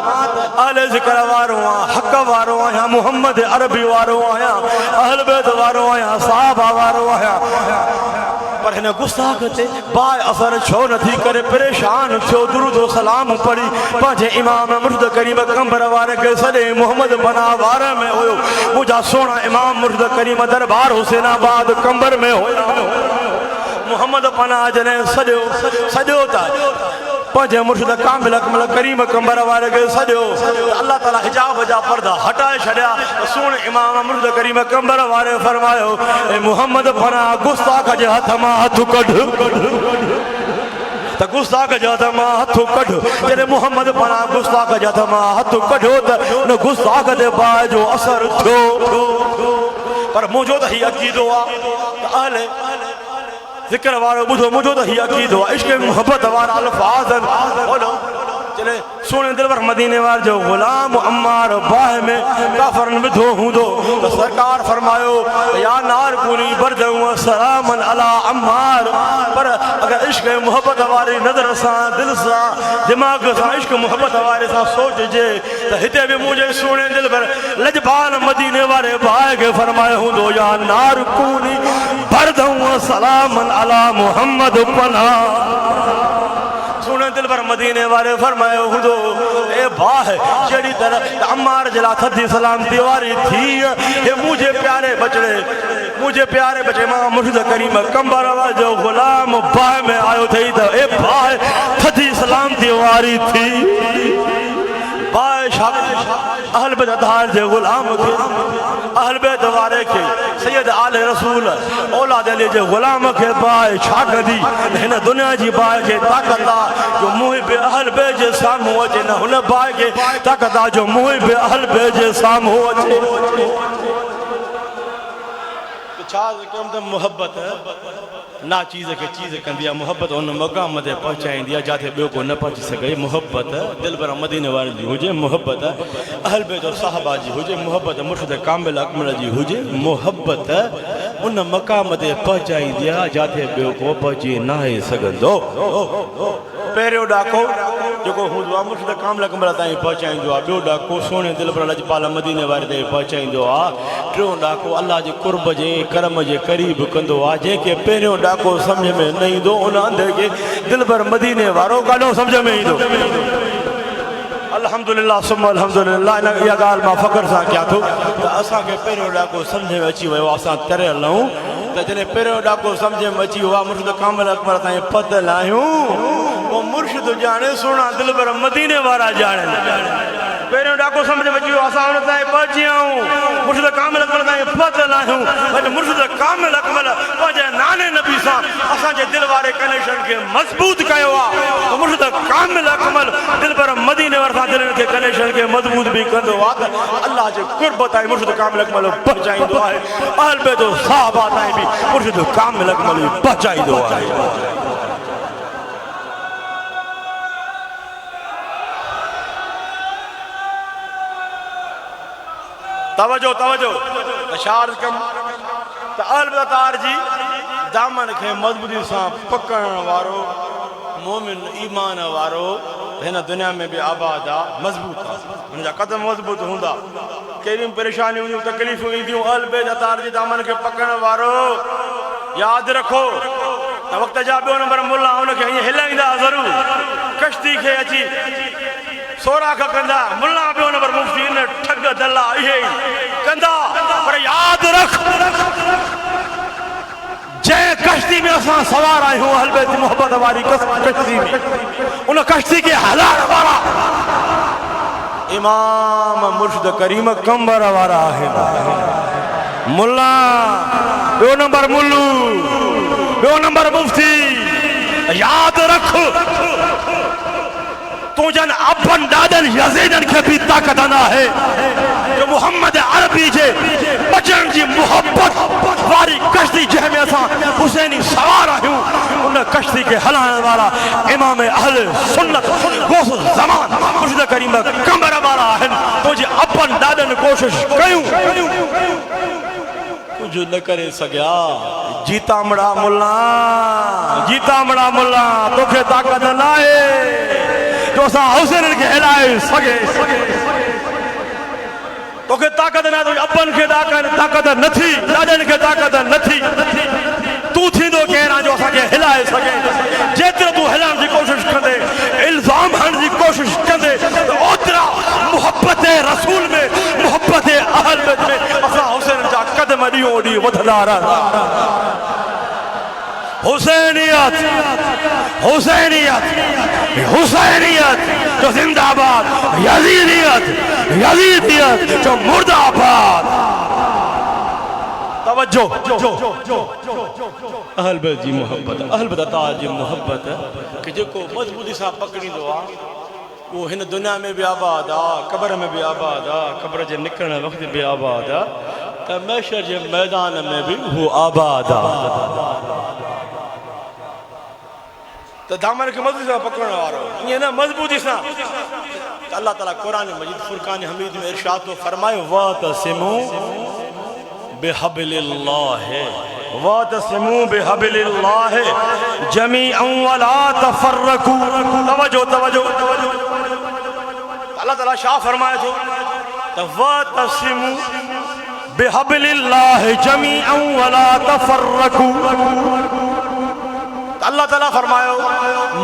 अहले ज़िक्र वारो आहियां हक़ वारो आहियां मोहम्मद अरबी वारो आहियां अहल बैत वारो आहियां सहाबा वारो आहियां पर हिन गुस्ताख ते बाहि असर छो नथी करे परेशान थियो दुरूद सलाम पढ़ी पंहिंजे इमाम मुर्शिद करीम कंबर वारे खे सॾे मोहम्मद पना वार में हुयो मुंहिंजा सोना इमाम मुर्शिद करीम दरबार हुसैनाबाद कंबर में हुया मोहम्मद पना जॾहिं सॼो त पंहिंजे मुर्शिद कामिल अकमल करीम कंबर वारे खे सॼो अल्लाह ताला हिजाब जा पर्दा हटाए छॾिया सुहिणे इमाम मुर्शिद करीम कंबर वारे फरमायो ए मोहम्मद पना गुस्ताख जे हथ मां हथ कढ त गुस्ताख जे हथ मां हथ कढ जॾहिं मोहम्मद पना गुस्ताख जे हथ मां हथ कढियो त उन गुस्ताख ते बाहि जो असर थियो पर मुंहिंजो त हीउ अक़ीदो आहे त अहले ज़िक्र वारो ॿुधो मुंहिंजो त हीउ अक़ीदो आहे इश्क़ मोहब्बत वारा अल्फाज़ जॾहिं सुहिणे दिलबर मदीने वारे जो गुलाम अम्मार बाहि में काफ़रन विधो हूंदो त सरकार फरमायो या नार कूनी बरदम व सलामन अला अम्मार पर अगर इश्क़ मोहब्बत वारी नज़र सां दिल सां दिमाग़ सां इश्क़ मोहब्बत वारे सां सोचजे त हिते बि मुंहिंजे सुहिणे दिलबर लजपाल मदीने वारे बाहि खे फरमायो हूंदो या नार कूनी बरदम व सलामन अला मोहम्मद पना सुहिणे दिलबर मदीने वारे फरमायो हूंदो ए बाहि जहिड़ी तरह अम्मार जे लाइ थदी सलामती वारी थी हे मुंहिंजे प्यारे बचे मां मुर्शिद करीम कंबर जो गुलाम बाहि में आयो थई त ए बाहि थदी सलामती वारी थी बाहि अहल बैत अतार जे गुलाम खे अहल बैत वारे खे सैयद आले रसूल औलाद अली जे गुलाम खे बाहि छा कंदी हिन दुनिया जी बाहि खे ताक़त आहे जो मुहिब अहल बैत जे साम्हूं अचे न हुन बाहि खे ताक़त आहे जो मुहिब अहल बैत जे साम्हूं अचे छा कम त मोहब्बत ना चीज़ के चीज़ कंदी आहे मोहब्बत उन मक़ाम ते पहुचाईंदी आहे जिथे ॿियो को न पहुची सघे मोहब्बत दिलबर मदीने वारे जी हुजे मोहब्बत अहल बैत और साहबा जी हुजे मोहब्बत मुर्शिद कामिल अकमल जी हुजे मोहब्बत उन मक़ाम ते पहुचाईंदी आहे जिथे ॿियो को पहुची न सघंदो पहिरियों ॾाको जेको हूंदो आहे मुर्शिद कामिल अकमल ताईं पहुचाईंदो आहे ॿियो ॾाको सुहिणे दिलबर लजपाल मदीने वारे ताईं पहुचाईंदो आहे टियों ॾाको अल्लाह जे कुर्ब जे करम जे क़रीब कंदो आहे जंहिंखे पहिरियों ॾाको सम्झ में न ईंदो उन अंदर खे दिलबर मदीने वारो काॾो सम्झ में ईंदो अल्हम्दुलिल्लाह सुम्मा अल्हम्दुलिल्लाह इन इहा ॻाल्हि मां फ़ख्र सां कयां थो त असांखे पहिरियों ॾाको सम्झ में अची वियो असां तरियल आहियूं त जॾहिं पहिरियों ॾाको सम्झ में अची वियो आहे मुर्शिद कामिल अकमल ताईं पतल आहियूं पोइ मुर्शिद ॼाणे सुहिणा दिलबर मदीने वारा ॼाणे पहिरियों ॾाको सम्झ में अची वियो असां हुन ताईं पहुची आहियूं मुर्शिद कामिल अकमल ताईं पतल आहियूं पर मुर्शिद कामिल अकमल पंहिंजे नाने नबी सां असांजे दिल वारे कनेक्शन खे मज़बूत कयो आहे त मुर्शिद कामिल अकमल दिलबर मदीने वारे सां दिलनि खे कनेक्शन खे मज़बूत बि कंदो आहे त अल्लाह जे कुर्ब ताईं मुर्शिद कामिल अकमल पहुचाईंदो आहे अहल बैत साहबा ताईं बि मुर्शिद कामिल अकमल पहुचाईंदो आहे तवजो अशार कम त अहल बैत जी दामन खे मज़बूती सां पकड़ण वारो मोमिन ईमान वारो हिन दुनिया में भी आबाद आ मजबूत आ उनजा कदम मजबूत हुंदा केरियूं परेशानियूं तकलीफ़ूं ईंदियूं अल बेद अतार जे दामन खे पकड़ वारो याद रखो त वक्त जा ॿियो नंबर मुल्ला उनखे हीअं हिलाईंदा ज़रूर कश्ती खे अची सोराख कंदा मुल्ला ॿियो नंबर मुफ्ती इन ठग दल्ला इहे कंदा पर याद रख जंहिं कश्ती में असां सवार आहियूं अहल बैत मोहब्बत वारी कश्ती में उन कश्ती के हलाइण वारा इमाम मुर्शिद करीम कंबर वारा आहिनि मुल्ला ॿियो नंबर मुल्लू ॿियो नंबर मुफ्ती याद रख तू जन अपन दादन यजीदन के भी ताकत ना है जो मोहम्मद अरबी जे बचन जी मोहब्बत वारी कश्ती जंहिंमें असां हुसैनी सवार आहियूं उन कश्ती के हलाइण वारा इमाम अहल सुन्नत गौस ज़मान मुर्शिद करीम कंबर वारा आहिनि तुंहिंजे अपन दादन कोशिश कयूं कुझु न करे सघिया जीतामड़ा मुल्ला तोखे ताकत न आहे जो असां हुसैन खे हिलाए सघे तोखे ताकत न तुंहिंजे अपन खे ताकत नथी दादन खे ताकत नथी तू थींदो केरु जो असांखे हिलाए सघे जेतिरो तूं हिलाइण जी कोशिश कंदे इल्ज़ाम हणण जी कोशिश कंदे ओतिरा मोहब्बत रसूल में मोहब्बत अहल बैत में असां हुसैन जा कदम ॾींहों ॾींहुं वधंदा रहंदा हुसैनियत हुसैनियत हुसैनियत जो जिंदाबाद यजीदियत जो मुर्दाबाद तवज्जो अहल बैत जी मोहब्बत अहल बैत ताज जी मोहब्बत कि जेको मजबूती सां पकड़ींदो आहे वो हिन दुनिया में भी आबाद आ कब्र में भी आबाद आ कब्र जे निकरण वक्त भी आबाद आ त महशर जे मैदान में भी वो आबाद आ तो दामन के मजबूती से पकड़ने वालो ये ना मजबूती से अल्लाह ताला कुरान मजीद फुरकान हमीद में इरशाद तो फरमाए वातसिमू बिहब्लिल्लाह जमीअन वला तफर्रकू तवज्जो अल्लाह ताला शाह फरमाए तो वातसिमू बिहब्लिल्लाह जमीअन वला तफर्रकू अल्लाह ताला फरमायो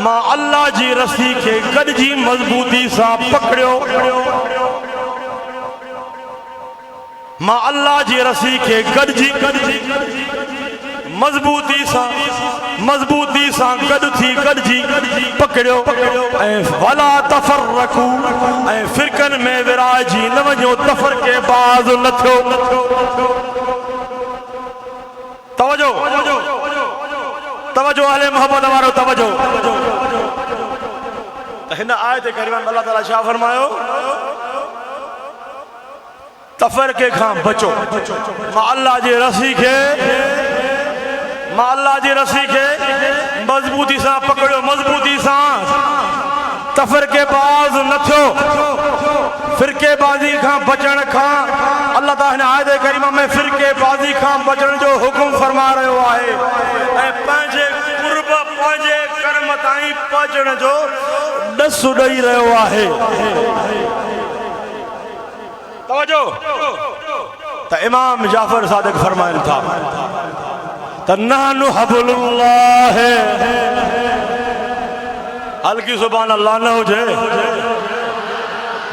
मां अल्लाह जी रस्सी के गॾिजी मजबूती सां पकड़ियो मां अल्लाह जी रस्सी के गॾिजी मजबूती सां गॾिजी पकड़ियो ऐं वला तफर्रकू ऐं फिरकन में विराजी न वञो तफरके बाज़ न थियो तवज्जो अहले मोहब्बत वारो तवज्जो त हिन आयत करीम में अल्लाह ताला छा फरमायो तफरके खां बचो मां अल्लाह जी रस्सी खे मजबूती सां पकड़ियो मजबूती सां तफरके बाज़ न थियो फिरकेबाजी खां बचण खां अल्लाह ताला हिन आयत करीम में फिरकेबाजी खां बचण जो हुकुम फरमा रहियो आहे ऐं पंहिंजे कुर्ब पंहिंजे कर्म ताईं पहुचण जो ॾस ॾेई रहियो आहे तवज्जो त इमाम जाफर सादिक फरमाइनि था त नहनु हबलुल्लाह हल्की सुभान अल्लाह न हुजे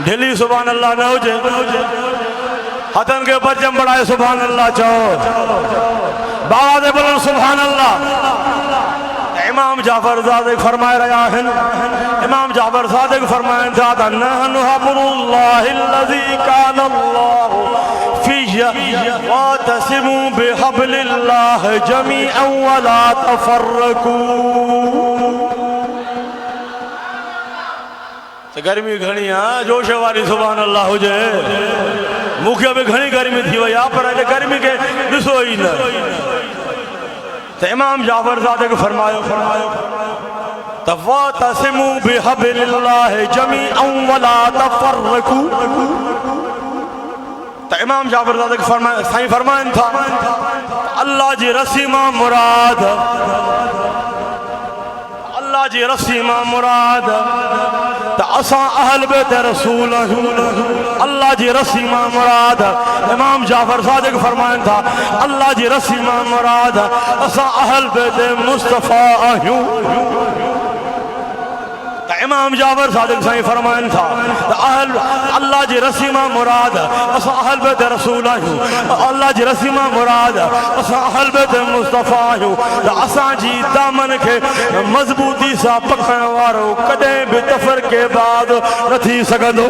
ढिली सुभान अल्लाह न हुजे हथन के ऊपर जम बढ़ाए सुभान अल्लाह चओ बाबा दे बोलो सुभान अल्लाह इमाम जाफर सादिक फरमाए रहा है इमाम जाफर सादिक फरमाए था नहनु हबलुल्लाहिल्लज़ी कान अल्लाह फिया वातसिमू बिहब्लिल्लाह जमीअन वला तफर्रकू गर्मी घणी आहे जोश वारी सुभान अल्लाह हुजे मूंखे भी घणी गर्मी थी वई आहे पर अॼु गर्मी के ॾिसो ई न त इमाम जाफर सादिक फरमायो त वातसिमू बिहब्लिल्लाह जमीअन वला तफर्रकू त इमाम जाफर सादिक साईं फरमाइनि था अल्लाह जी रस्सी मां मुराद अल्लाह जी रस्सी मां मुराद असा अहल बैत रसूल अल्लाह जी रसी मां मुराद। इमाम जाफर सादिक फरमाइन था अल्लाह जी रसी मां मुराद असा अहल बैत मुस्तफा आहियूं। इमाम जाफर सादिक साईं फरमाइन था अहल अल्लाह जी रसी मां मुराद असा अहल बैत रसूल आहियूं। अल्लाह जी रसी मां मुराद असा अहल बैत मुस्तफा आहियूं। असां जी दामन के मजबूती सां पकड़ण वारो कॾहिं बि तफरके बाद न थी सघंदो।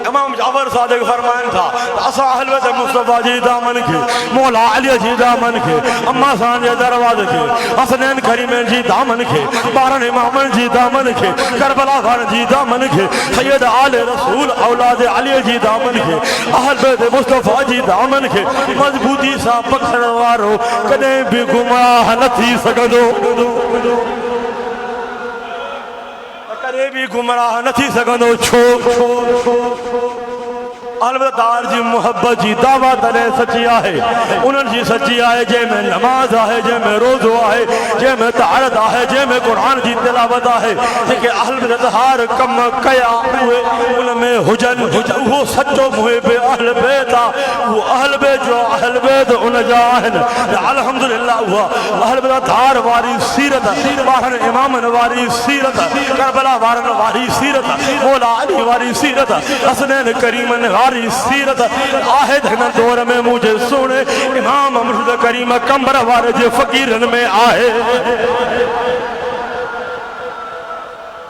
इमाम जाफर सादिक फरमाइन था असा अहल बैत मुस्तफा जी दामन के मौला अली जी दामन के अम्मा सान जे दरवाज़े के हसनैन करीमैन जी दामन के बारन इमामन जी दामन के करबला वारन जी दामन के सैयद आले रसूल औलाद अली जी दामन के अहल बैत मुस्तफा जी दामन के मजबूती सां पकड़ण वारो कॾहिं बि गुमराह न थी सघंदो। कॾहिं बि गुमराह न थी सघंदो। छो अलबतार जी मोहब्बत जी दावा तॾहिं सची आहे उन्हनि जी सची आहे जंहिंमें नमाज आहे जंहिंमें रोज़ो आहे जंहिंमें तहारत आहे जंहिंमें क़ुरान जी तिलावत आहे। जेके अहल हर कम कया उहे उनमें हुजनि उहो सचो मुहिब अहल बैत आहे। उहो अहल बैत जो अहल बैत उन जा आहिनि। अल्हम्दुलिल्लाह उहा अहल बैत धार वारी सीरत ॿारहं इमामनि वारी सीरत करबला वारनि वारी सीरत मौला अली वारी सीरत हसनैन करीमनि वारी सीरत आहे। हिन दौर में मुझे सुने इमाम अमरुद करीम कंबर वारे जे फ़कीरन में आहे।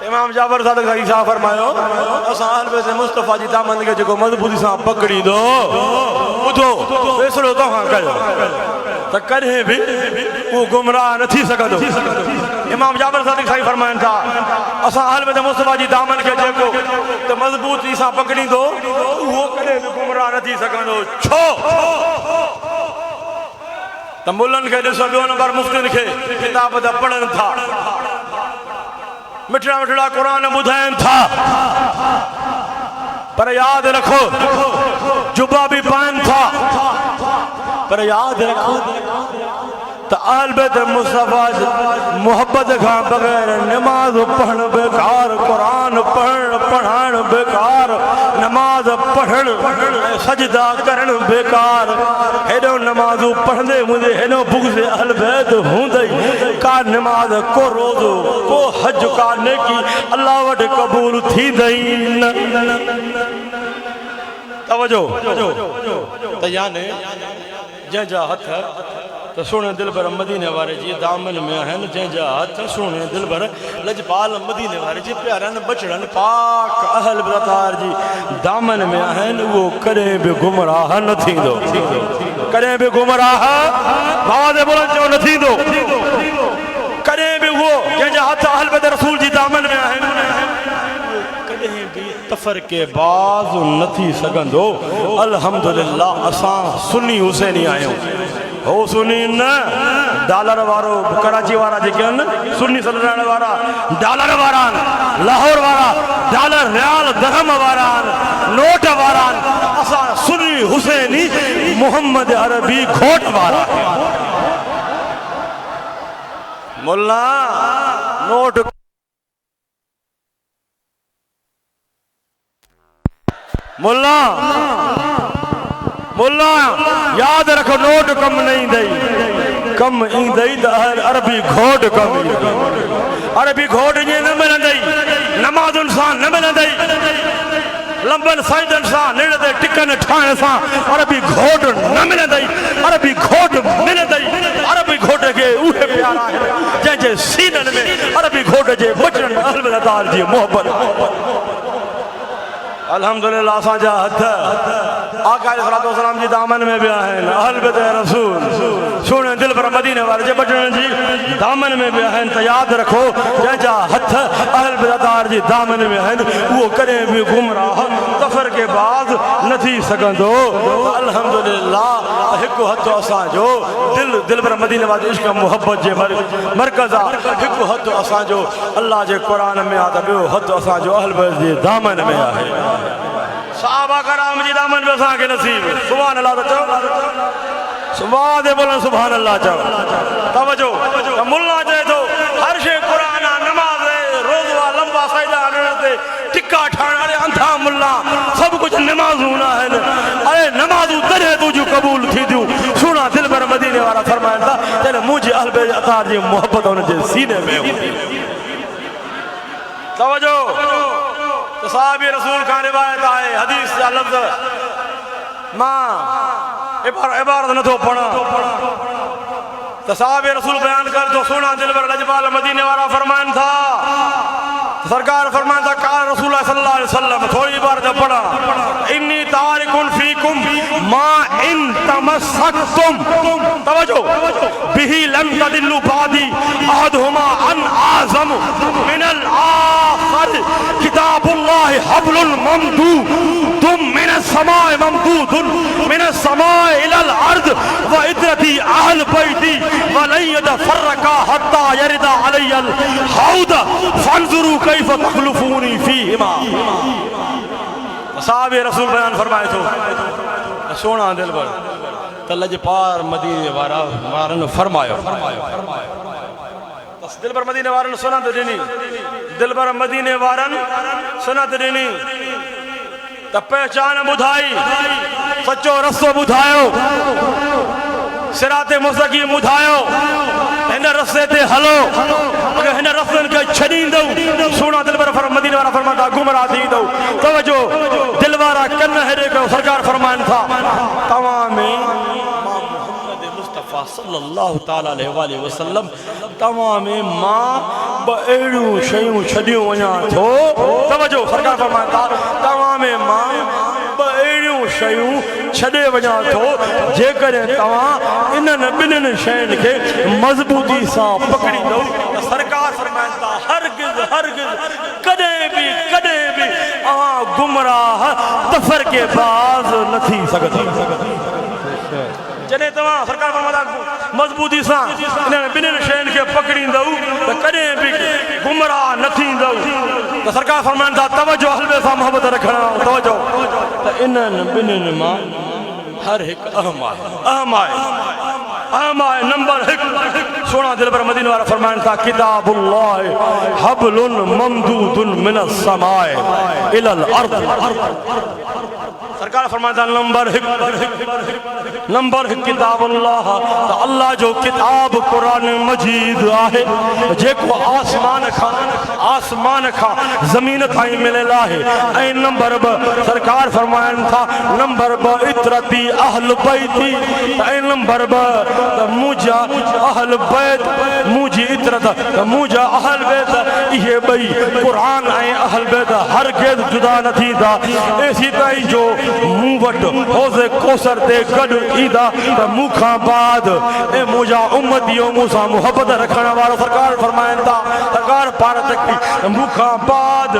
इमाम जाफर सादिक साईं साहब फरमायो असां अहल बैत मुस्तफा जी दामन के जेको मजबूती सां पकड़ींदो ॿुधो फैसलो तव्हां कयो त कॾहिं बि उहो गुमराह न थी सघंदो। इमाम जाफर सादिक साईं फरमाइनि था असां अहल बैत मुस्तफा जी दामन के जेको त मजबूती सां पकड़ींदो उहो कॾहिं बि गुमराह न थी सघंदो। छो त मुल्लनि खे ॾिसो ॿियो नंबर मुफ्तियुनि खे किताब त पढ़नि था मिठड़ा मिठड़ा कुरान ॿुधाइनि था पर यादि रखो जुबा भी पाइन था पर याद रखो त अहल बैत मुस्तफा मोहब्बत का बगैर नमाज पढ़न बेकार कुरान पढ़ण बेकार नमाज पढ़ण सजदा करण बेकार। हेॾो नमाज़ू पढ़ंदे मुंहिंजे हेॾो बुग़्ज़ अहल बैत हूंदई का नमाज को रोज़ो को हज का नेकी अल्लाह वटि क़बूल थींदई न। तवजो त याने जंहिंजा हथ तो सोने दिलबर मदीने वारे जी दामन में आहिनि जंहिंजा हथ सोने दिलबर लजपाल मदीने वारे जी प्यारनि बचड़नि पाक अहल बैत जी दामन में आहिनि उहो कॾहिं बि गुमराह न थींदो। कॾहिं बि गुमराह आवाज़ बुलंद चओ न थींदो। कॾहिं बि उहो जंहिंजा हथ अहल बैत रसूल जी दामन में आहिनि कॾहिं बि तफरके बाज़ न थी सघंदो। अल्हम्दुलिल्लाह असां सुन्नी हुसैनी आहियूं। हो सुन्नी न डॉलर वारो कराची वारा जेके आहिनि सुन्नी सलराइण वारा डॉलर वारा आहिनि लाहौर वारा डॉलर रियाल दरहम वारा आहिनि नोट वारा आहिनि। असां सुन्नी हुसैनी मोहम्मद अरबी घोट वारा मुल्ला नोट मुल्ला मुल्ला याद रखो नोट कम नहीं ईंदई कम ईंदई त अरबी घोट कम ईंदई। अरबी घोट ईअं न मिलंदई नमाज़ुनि सां न मिलंदई लंबन सजदनि सां निड़ ते टिकन ठाहिण सां अरबी घोट न मिलंदई। अरबी घोट मिलंदई अरबी घोट खे उहे प्यार आहिनि जंहिंजे सीननि में अरबी घोट जे बचड़नि अहल बैत जी मोहब्बत। अल्हम्दुलिल्लाह असांजा हथ आका अलैहि सलाम जी दामन में भी आहिनि अहल बैत रसूल सुहिणे दिल पर मदीने वारे जे बचड़नि जी दामन में भी आहिनि। त यादि रखो जंहिंजा हथ अहल बैत जी दामन में आहिनि उहो कॾहिं बि गुमराह तफर के बाद न थी सघंदो। अल्हम्दुलिल्लाह हिकु हथ असांजो दिल पर मदीने वारे इश्क मोहब्बत जे मरकज़ आहे। हिकु हथ असांजो अल्लाह जे क़ुरान में आहे त ॿियो हथ असांजो अहल बैत जे दामन में आहे। सहाबा कराम जी दामन में असांखे नसीब सुभान अल्लाह चओ सुभान दे बोलो सुभान अल्लाह चओ। तवजो मुल्ला चए थो हर शइ क़ुरान आहे नमाज़ रोज़ो आहे लंबा सजदा हणण ते ला सब कुछ नमाजू ना है अरे नमाजू तरे तुझू कबूल थी दू सुना दिल पर मदीने वाला फरमाया था चले मुझे अहल बैत अतार जी मोहब्बत उनके सीने में तवज्जो तो साहबी रसूल का रिवायत है हदीस का लफ्ज मां इबारत न तो पढ़ा तो साहबी रसूल बयान कर तो सुना दिल पर लजपाल मदीने वाला फरमान था सरकार फरमाता कार रसूल सल्लल्लाहु अलैहि वसल्लम थोड़ी बार जब पढ़ा इन्नी तारिकुन फीकुम मा इन तमस्सकतुम तवज्जो बिही लन तदिल्लु बादी अहदहुमा अन आज़म मिनल आखर किताबुल्लाह हब्लुल ममदूद मिनस समाए ममदूदुन मिनस समाए इलल अर्द व इदरती अहल बैती व लन यतफर्रका हत्ता यरिदा अलैयल हौद फंजुरू कैफ तखलुफूनी फीहिमा साहबे रसूल बयान फरमाए तो सोना दिल पर तलज पार मदीने वारा मारन फरमायो दिल पर मदीने वारन सुना तो दिनी दिल पर मदीने वारन सुना तो दिनी त पहचान बुधाई सच्चो रस्तो बुधायो सिराते मुस्तकीम बुधायो हिन रस्ते ते हलो अगर हिन रस्तन के छडींदो सोना दिल पर मदीने वाला फरमाता गुमराह थींदो तवज्जो दिल वारा कन हेरे को सरकार फरमान था तमामे सल्लल्लाहु ताला अलैहि वसल्लम तमामे मां बएड़ू शयूं छडियो वना थो तवज्जो सरकार फरमाता तमामे मां बएड़ू शयूं छडे वना थो जे करे तवा इनन बिनन शयन के मजबूती सा पकड़ी दो सरकार फरमाता हरगिज हरगिज कदे भी गुमराह तफर के बाज न थी सकती जने तवा सरकार फरमाता मजबूती सा इन्हनि बिन्हिनि शयुनि खे पकड़ींदो त कॾहिं बि गुमराह न थींदो त सरकार फरमाइनि था तवज्जो हलवे सां मोहबत रखण तवज्जो त इन्हनि बिन्हिनि मां हर हिकु अहम आहे नंबर 1 सोना दिल पर मदीने वाला फरमाइनि था किताबुल्लाह हब्लुन ममदूदुन मिनस समाए इलल अर्द सरकार फरमाता नंबर 1 किताबुल्लाह तो अल्लाह जो किताब कुरान मजीद आहे जेको आसमान खां ज़मीन ताईं मिलियल आहे ऐं नंबर 2 सरकार फरमाइनि था नंबर 2 इतरती अहल बैती ऐं नंबर 2 मुंहिंजा अहल बैत मुंहिंजी इतरत मुंहिंजा अहल बैत इहे ॿई कुरान ऐं अहल बैत हरगिज़ जुदा न थींदा एसी ताईं जो मुंह वट हौज़े कौसर ते गॾु ईंदा त मूंखां बाद ऐं मुंहिंजा उम्मतियो मूंसां मुहबत रखण वारो सरकार फरमाइनि था सरकार पाण तक मूंखां बाद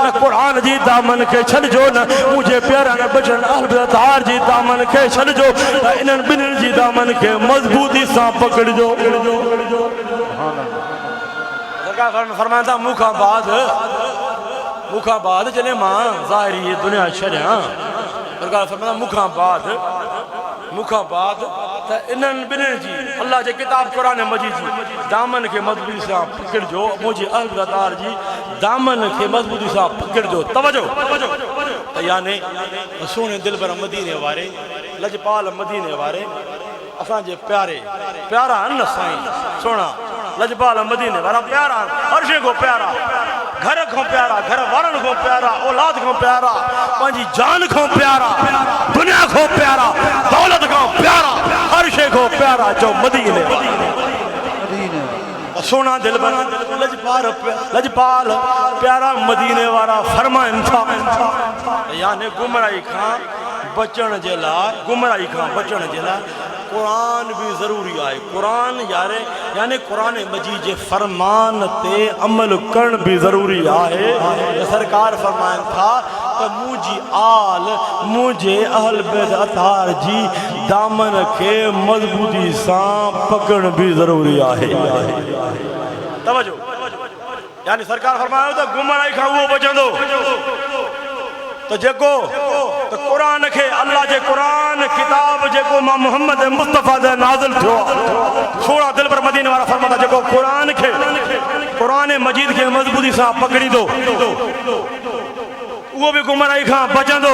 न कुरान जी दामन खे छॾिजो न मुंहिंजे प्यारनि बचनि अहल बैत जी दामन खे छॾिजो त इन्हनि ॿिन्हिनि जी दामन खे मज़बूती सां पकड़िजो सरकार फरमाइनि था मूंखां बाद जॾहिं मां ज़ाहिरी ये दुनिया छॾियां सरकार फरमाइनि मूंखां बाद त इन्हनि ॿिन्हिनि जी अल्लाह जे किताब कुरान मजीद जी दामन खे मज़बूती सां पकड़िजो मुंहिंजी अहल बैत जी दामन खे मज़बूती सां पकड़िजो तवज्जो त याने सोने दिल पर मदीने वारे लजपाल मदीने वारे असांजे प्यारा आहिनि न साईं सोना लजपाल मदीने वारा प्यारा हर शइ खां प्यारा घर खां प्यारा घर वारनि खां प्यारा औलाद खां प्यारा पंहिंजी जान खां प्यारा दुनिया खां प्यारा दौलत खां प्यारा हर शइ खां प्यारा जो मदीने सोना दिल पर लजपाल प्यारा मदीने वारा फरमाइनि था यानी गुमराही खां बचण जे लाइ कुरान भी ज़रूरी है कुरान यानी कुरान मजीद जे फरमान ते अमल करण भी ज़रूरी है सरकार फरमाइनि था त मुंहिंजे अहल बैत अतार जी दामन खे मज़बूती सां पकड़ण भी ज़रूरी है तवज्जो यानी सरकार फरमायो त गुमराही खां उहो बचंदो तो जेको तो कुरान के अल्लाह जे कुरान किताब जेको मां मोहम्मद मुस्तफा दे नाज़िल थियो सोना दिल पर मदीने वाला फरमाता जेको कुरान मजीद के मजबूती से पकड़ी दो वो भी गुमराही खां बचंदो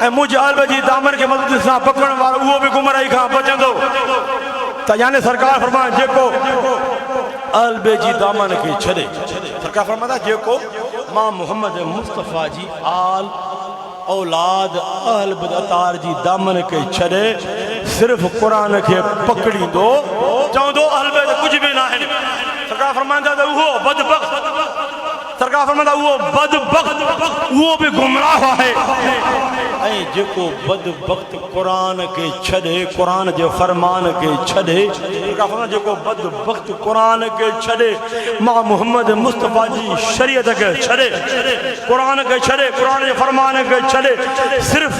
ऐं मुंहिंजे अलबे जी दामन के मदद सां पकड़ण वारो वो भी गुमराही खां बचंदो। त यानी सरकार फरमाए जेको अलबे जी दामन के छॾे, सरकार फरमाता जेको मां मोहम्मद मुस्तफ़ा जी आल औलाद अहल बदतार जी दामन के छॾे सिर्फ कुरान के पकड़ींदो चवंदो अलबे कुछ भी ना है। सरकार फरमाईंदा त उहो बदबख्त, सरकार फरमाईंदा उहो बदबख्त वो भी गुमराह है। ऐं जेको बदबख्त कुरान के छॾे, कुरान जे फरमान के छॾे, सरकार फरमाईंदा जेको बदबख्त कुरान के छॾे मां मोहम्मद मुस्तफ़ा जी शरीयत के छॾे, कुरान के छॾे, कुरान जे फरमान के छॾे सिर्फ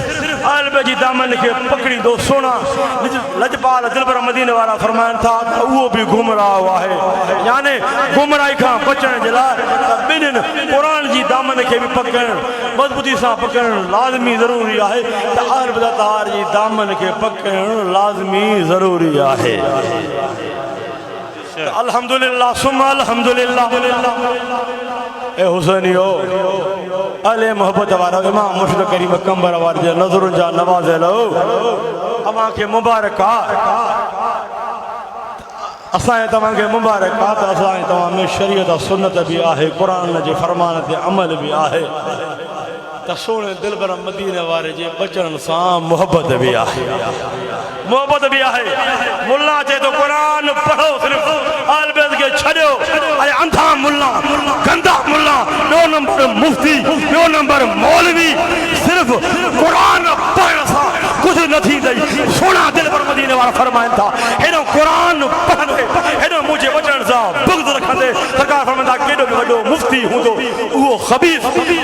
अलबे जी दामन के पकड़ींदो। सोना लजपाल दिलबर मदीने वारा फरमाइनि था त उहो भी गुमराह है। यानी गुमराही खां बचण जे लाइ ॿिन्हिनि कुरान जी दामन के भी पकड़ण मज़बूती सां पकड़ण लाज़मी ज़रूरी है। त अहल बदतार जी दामन के पकड़ण लाज़मी ज़रूरी है। अल्हम्दुलिल्लाह सुम्मा अल्हम्दुलिल्लाह। ए हुसैनियो अले मोहब्बत वारा इमाम मुर्शिद करीम कंबर वार जे नज़रुनि जा नवाज़िलो अवां खे मुबारक असां तव्हां खे मुबारक आहे त असां तव्हां में शरीयत सुन्नत भी आहे, कुरान जे फरमान ते अमल भी आहे। त सोने दिलबर मदीने वारे जे बचन सां मोहब्बत भी आहे, मोहब्बत भी आहे। मुल्ला चए तो कुरान पढ़ो सिर्फ अलबेद के छड़ियो। अरे अंधा मुल्ला, गंदा मुल्ला, 2 नंबर मुफ्ती, 2 नंबर मौलवी सिर्फ कुरान पढ़ण सां कुछ न थींदई। सोना दिलबर मदीने वारा फरमाइनि था हेॾो कुरान पढ़ंदे, हेॾो मुंहिंजे वचन सां बुग़्ज़ रखंदे सरकार फरमाईंदा केॾो बि वॾो मुफ्ती हूंदो उहो ख़बीस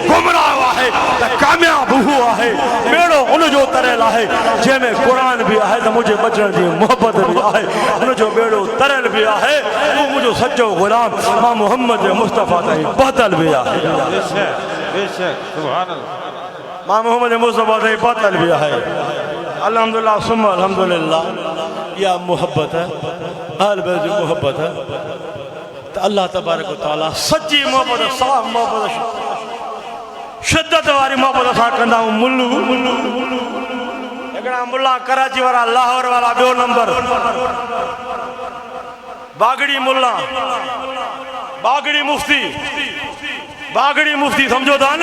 गुमराह आहे त कामयाब उहो आहे, ॿेड़ो उनजो तरियल आहे जंहिंमें कुरान भी आहे त मुंहिंजे बचण जी मोहब्बत भी आहे, उनजो ॿेड़ो तरियल भी आहे। उहो मुंहिंजो सचो ग़ुलाम मां मोहम्मद मुस्तफ़ा ताईं पहुतल भी आहे। मां मोहम्मद मुस्तफ़ा ताईं पहुतल भी आहे। अल्हम्दुलिल्लाह सुम्मा अल्हम्दुलिल्लाह। या मोहब्बत है अहल बैत जी मोहब्बत है तो अल्लाह तबारक व तआला सच्ची मोहब्बत, साफ मोहब्बत, शिद्दत वारी मोहब्बत सां कंदा आहियूं। मुल्लू हिकिड़ा मुल्ला कराची वारा, लाहौर वारा, 2 नंबर बागड़ी मुल्ला, बागड़ी मुफ्ती, बागड़ी मुफ्ती समझो था न,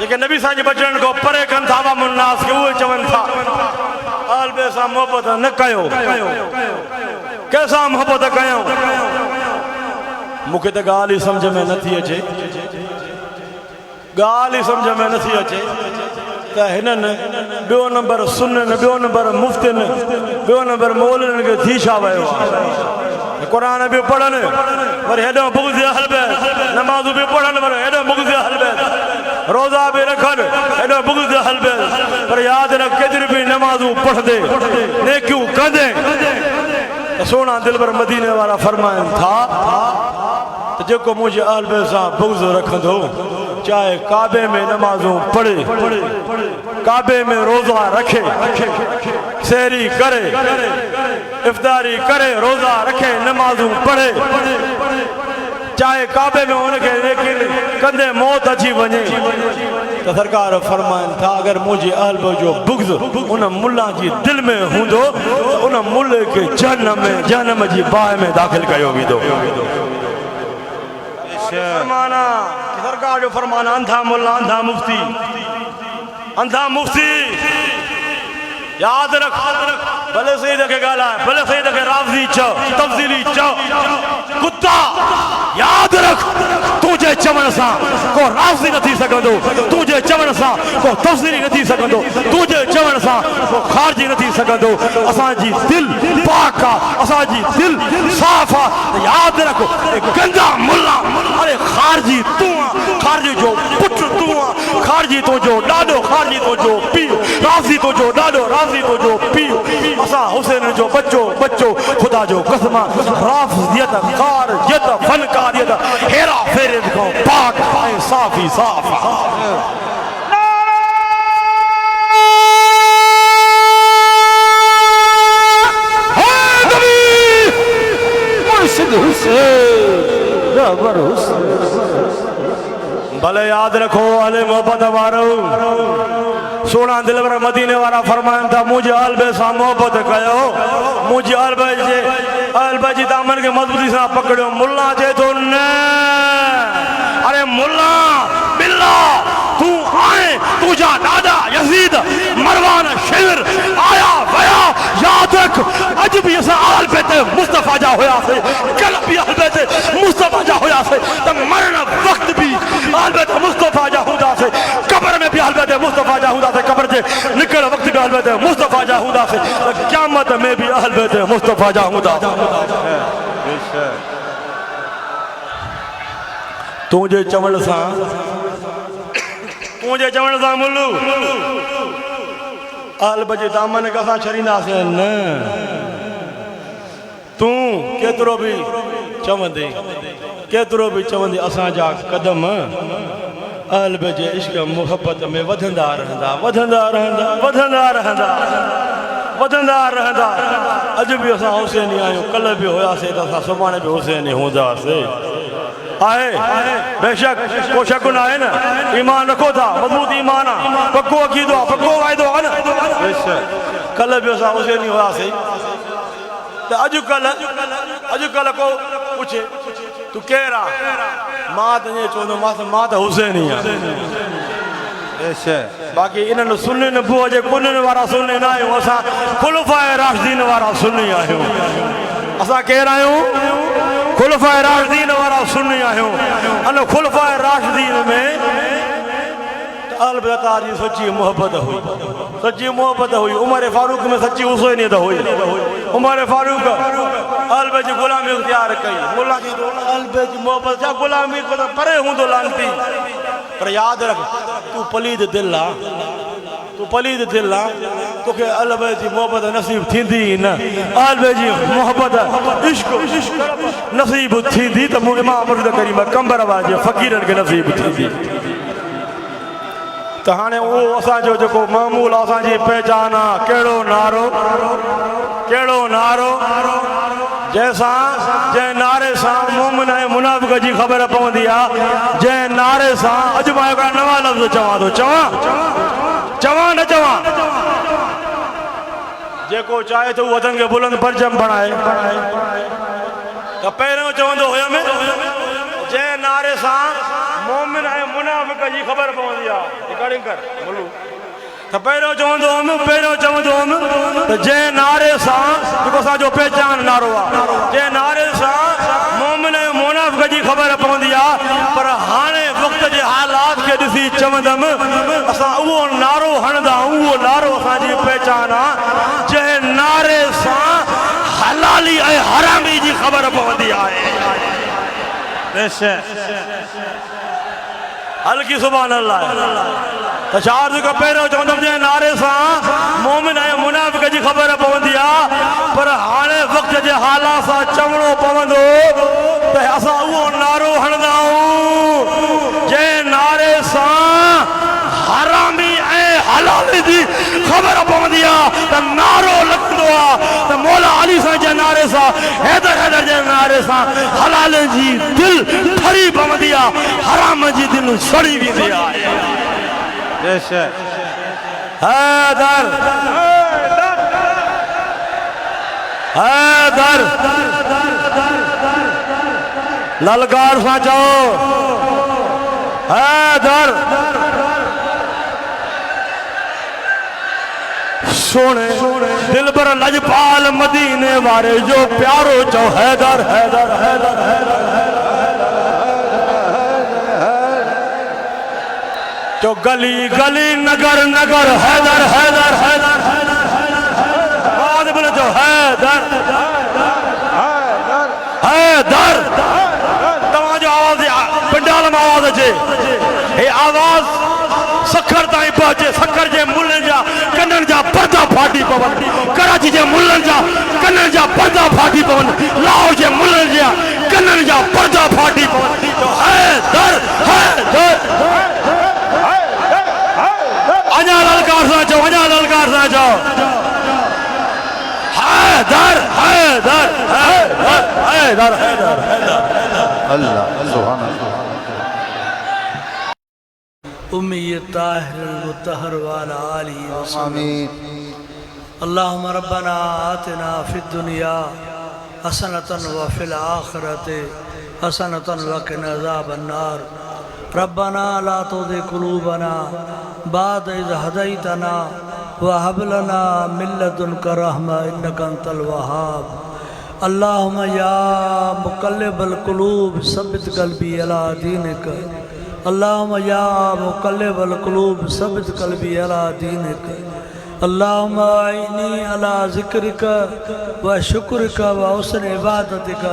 जेके नबी साईं जे बचन को परे कनि था आवाम उन्नास खे, उहे चवनि था अलबे सां मोहब्बत न कयो। कैसां मोहब्बत कयूं? मूंखे त ॻाल्हि ई सम्झ में नथी अचे, ॻाल्हि ई सम्झ में नथी अचे त हिननि 2 नंबर सुन्ननि, 2 नंबर मुफ्तियुनि, 2 नंबर मौलवियुनि खे थी छा वियो आहे? कुरान भी पढ़नि वरी हेॾो बुग़्ज़ अहल बैत, नमाज़ूं भी पढ़नि वरी हेॾो बुग़्ज़ अहल बैत, रोज़ा भी रखनि हेॾो बुग़्ज़ अहल बैत, पर यादि रख केतिरी भी नमाज़ूं पढ़ंदे नेकियूं कंदे सोना दिलबर मदीने वारा फरमाइनि था त जेको मुंहिंजे अहल बैत सां बुग़्ज़ रखंदो चाहे काबे में नमाज़ूं पढ़े, काबे में रोज़ा रखे, सहरी करे, इफ्तारी करे, रोज़ा रखे, नमाज़ूं पढ़े, चाहे काबे में उनके लेकिन कंदे मौत अची वञे तो सरकार फरमाइनि था अगर मुंहिंजे अहल बैत जो बुग़्ज़ उन मुल्ला जी दिल में हूंदो तो उन मुल्ले के जहन्नम जी बाहि में दाख़िल कयो वेंदो। फरमाना सरकार जो फरमाना अंधा मुल्ला, अंधा मुफ्ती, अंधा मुफ्ती याद रख, भले सही रखे ॻाल्हाए, भले सही रखे राज़ी चओ, तफ़सीली चओ, कुत्ता याद रख तुझे चवण सां को राज़ी न थी सघंदो, तुझे चवण सां को तफ़सीली न थी सघंदो, तुझे चवण सां को ख़ारिजी न थी सघंदो। असांजी दिल पाक आहे, असांजी दिल साफ़ आहे। याद रख गंदा मुल्ला, अरे ख़ारिजी तूं आहे, ख़ारिजी जो पुटु तूं आहे, ख़ारिजी तुंहिंजो ॾाॾो, ख़ारिजी तुंहिंजो पीउ, राज़ी तुंहिंजो ॾाॾो, राज़ी तुंहिंजो पीउ। असां हुसैन जो बच्चो ख़ुदा जो कसम राफ़ियत, ख़ारियत, फनकारियत, हेरा फेरे खां पाक ऐं साफ़ ई साफ़ भले सोना दिलवर मदीने वाला फरमान था मुझे अलबे सा मोहब्बत कयो मुझे अलबे जी दामन के मजबूती से पकड़ो मुल्ला जे तो न अरे मुल्ला बिल्ला तू आए तुझा दादा यजीद मरवान शेर आया वया याद रख अज भी असा आल बेते मुस्तफा जा होया से कल भी आल बेते मुस्तफा जा होया से त मरण वक्त भी आल बेते मुस्तफा जा हुदा से कब्र में भी आल बेते मुस्तफा जा हुदा से कब्र से निकल वक्त भी आल बेते मुस्तफा जा हुदा से क़यामत में भी आल बेते मुस्तफा जा हुदा तुझे चवण सा मुल्लू आल बजे दामन कसा छरींदा से न तू केतरो भी चवंदे असा जा कदम आल बजे इश्क मोहब्बत में वधंदा रहंदा अज भी असा हुसैनी आयो कल भी होयासे त असा सुभाणे भी हुसैनी हुंदासे आए बेशक को शक न है ना ईमान रखो था मजबूत ईमान आ पक्को अकीदो पक्को वायदो है ना बेशक कल भी असा हुसैनी हुआसे तो अजकल को पूछे तू केरा मां तने चोंदो मां त हुसैनी आ बेशक बाकी इन्हनि सुन्नी नबूअ जे कुननि वारा सुन्नी न आहियूं असां खुलफाए राशिदीन वारा सुन्नी आहियूं असां केर आहियूं खुलफाए राशिदीन वारा सुन्नी आहियूं अन खुलफाए राशिदीन में अलबत्ता जी सच्ची मोहब्बत हुई उमर फारूक में सच्ची हुसैनियत हुई उमर फारूक अलबे जी गुलामी इख्तियार कई मुल्ला जी अलबे जी मोहब्बत जा गुलामी को परे हुंदो लानती पर याद रख तू पलीद दिल आ तोखे अलबे जी मोहब्बत नसीब थींदी न अलबे जी मोहब्बत इश्क नसीब थींदी त इमाम मुर्शिद करीम कंबर वाजे फकीरन के नसीब थींदी त हाणे वो असांजो जेको मामूल असांजी पहचान आ कहिड़ो नारो जैसा जै नारे सां मोमिन ऐं मुनाफ़िक़ जी ख़बर पवंदी आहे जै नारे सां अॼु मां हिकिड़ा नवां लफ़्ज़ चवां न चवां जेको चाहे तो वतन खे बुलंद परचम बणाए त पहिरियों चवंदो हुयमि जै नारे सां मोमिन ऐं मुनाफ़िक़ जी ख़बर पवंदी आहे रिकॉर्डिंग कर बोलू त पहिरियों चवंदो हुअमि त जंहिं नारे सां जेको असांजो पहचान नारो आहे जंहिं नारे सां मोमिन ऐं मुनाफ़िक़ जी ख़बर पवंदी आहे पर हाणे वक़्त जे हालात खे ॾिसी चवंदमि असां उहो नारो हणंदा उहो नारो असांजी पहचान आहे जंहिं नारे सां हलाली ऐं हरामी जी ख़बर पवंदी आहे हल्की सुभान अल्लाह त चार जेको पहिरियों चवंदुमि जंहिं नारे सां मोमिन ऐं मुनाफ़िक़ जी ख़बर पवंदी आहे पर हाणे वक़्त जे हालात सां चवणो पवंदो त असां उहो नारो हणंदा आहियूं जंहिं नारे सां हरामी ऐं हलाली जी ख़बर पवंदी आहे त नारो लॻंदो आहे त मौला अली सां जे नारे सां हैदर जे नारे सां हलाल जी दिल ठरी पवंदी आहे हराम जी दिल सड़ी वेंदी आहे हैदर ललकार सां चओ हैदर सोने दिलबर लजपाल मदीने वारे जो प्यारो चो हैदर जो गली गली नगर नगर हैदर बाद बोले जो हैदर तव्हांजो आवाज़ पंडाल में आवाज़ अचे हे आवाज़ सखर ताईं पहुचे सखर जे मुल्हनि जा कननि जा पर्दा फाटी पवनि कराची जे मुल्हनि जा कननि जा पर्दा फाटी पवनि लाहौर जे मुल्हनि जा कननि जा पर्दा फाटी पवनि तो हैदर अञा ललकार सां चओ हैदर अल्लाह सुभान अल्लाह उम्मी ताहिर मुतहर वाला आली आमीन। अल्लाहुम्मा रब्बना आतिना फिद दुनिया हसनतन व फिल आखिरति हसनतन व क़िना अज़ाबन नार। रब्बना ला तुज़िग़ क़ुलूबना बाद इज़ हदैतना व हब लना मिन लदुनका रहमा इन्नका अंतल वहाब। अल्लाहुम्मा या मुक़ल्लिबल क़ुलूब सब्बित क़ल्बी अला दीनिक। अल्लाहुम्मा या मुक़ल्लिबल क़ुलूब सब्बित क़ल्बी अला दीनिक। अल्लाहुम्मा अइनी अला ज़िक्रिक व शुक्रिक व हुस्न इबादतिक।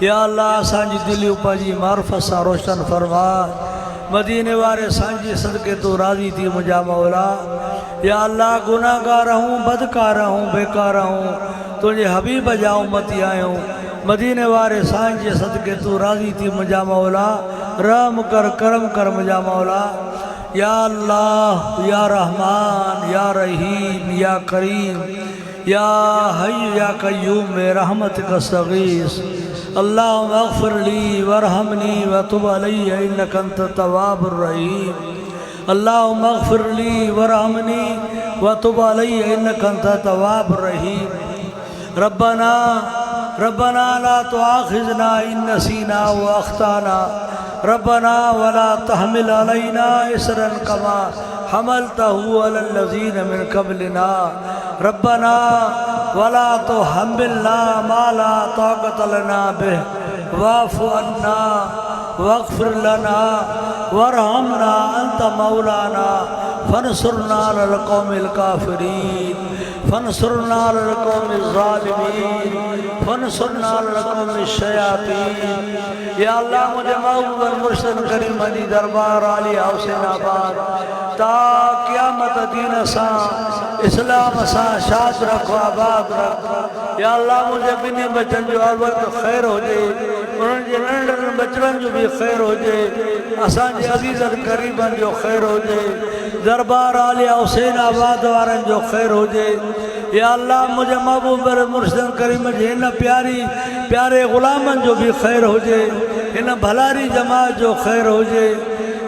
या अल्लाह असांजी दिलियूं पंहिंजी मार्फत सां रोशन फरमा। मदीने वारे सांझे सदके तू राज़ी थी मुंहिंजा मौला। या अल्लाह गुनाहगार हूँ बदकार हूँ बेकार हूँ तुझे हबीब जा उम्मती आहियूं। मदीने वारे सांझे सदके तू राज़ी थी मुंहिंजा मौला। रहम कर करम कर मुंहिंजा मौला। या अल्लाह या रहमान या रहीम या करीम या हय्यु या क़य्यूम में रहमतिक सगीस। अल्लाहुम्मा अग़फ़िर ली वरहमनी व तुब अलैया इन्नका अंत तव्वाबुर रहीम। अल्लाहुम्मा अग़फ़िर ली वरहमनी व तुब अलैया इन्नका अंत तव्वाबुर रहीम। रब्बना रब्बना ला तुआख़िज़ना इन नसीना व अख़्ताना। रब्बना वला तहमिल अलैना इसरन कमा हमलतहु अलल लज़ीना मिन क़ब्लिना। रब्बना वला तुहम्मिलना मा ला ताक़त लना बिह वाफ़ु अन्ना वग़फ़िर लना वरहमना अंत मौलाना फनसुरना अलल क़ौमिल काफ़िरीन। फनसुरना अलल क़ौमिज़ ज़ालिमीन फनसुरना अलल क़ौमिश शयातीन। या अल्लाह मुझे महबूब मुर्शिद करीम अली दरबार आलिया हुसैनाबाद ता क़यामत दीन सां इस्लाम सां शाद रखो आबाद रख। या अल्लाह मुझे ॿिन्ही बचन जो हर वक़्तु ख़ैर हुजे उन्हनि जे नंढनि बचड़नि जो बि ख़ैर हुजे असांजे अज़ीज़नि क़रीबनि जो ख़ैर हुजे दरबार आलिया हुसैनाबाद वारनि जो ख़ैर हुजे। या अल्लाह मुझे महबूब मुर्शिद करीम जे हिन प्यारे ग़ुलामनि जो बि ख़ैर हुजे हिन भलारी जमात जो ख़ैर हुजे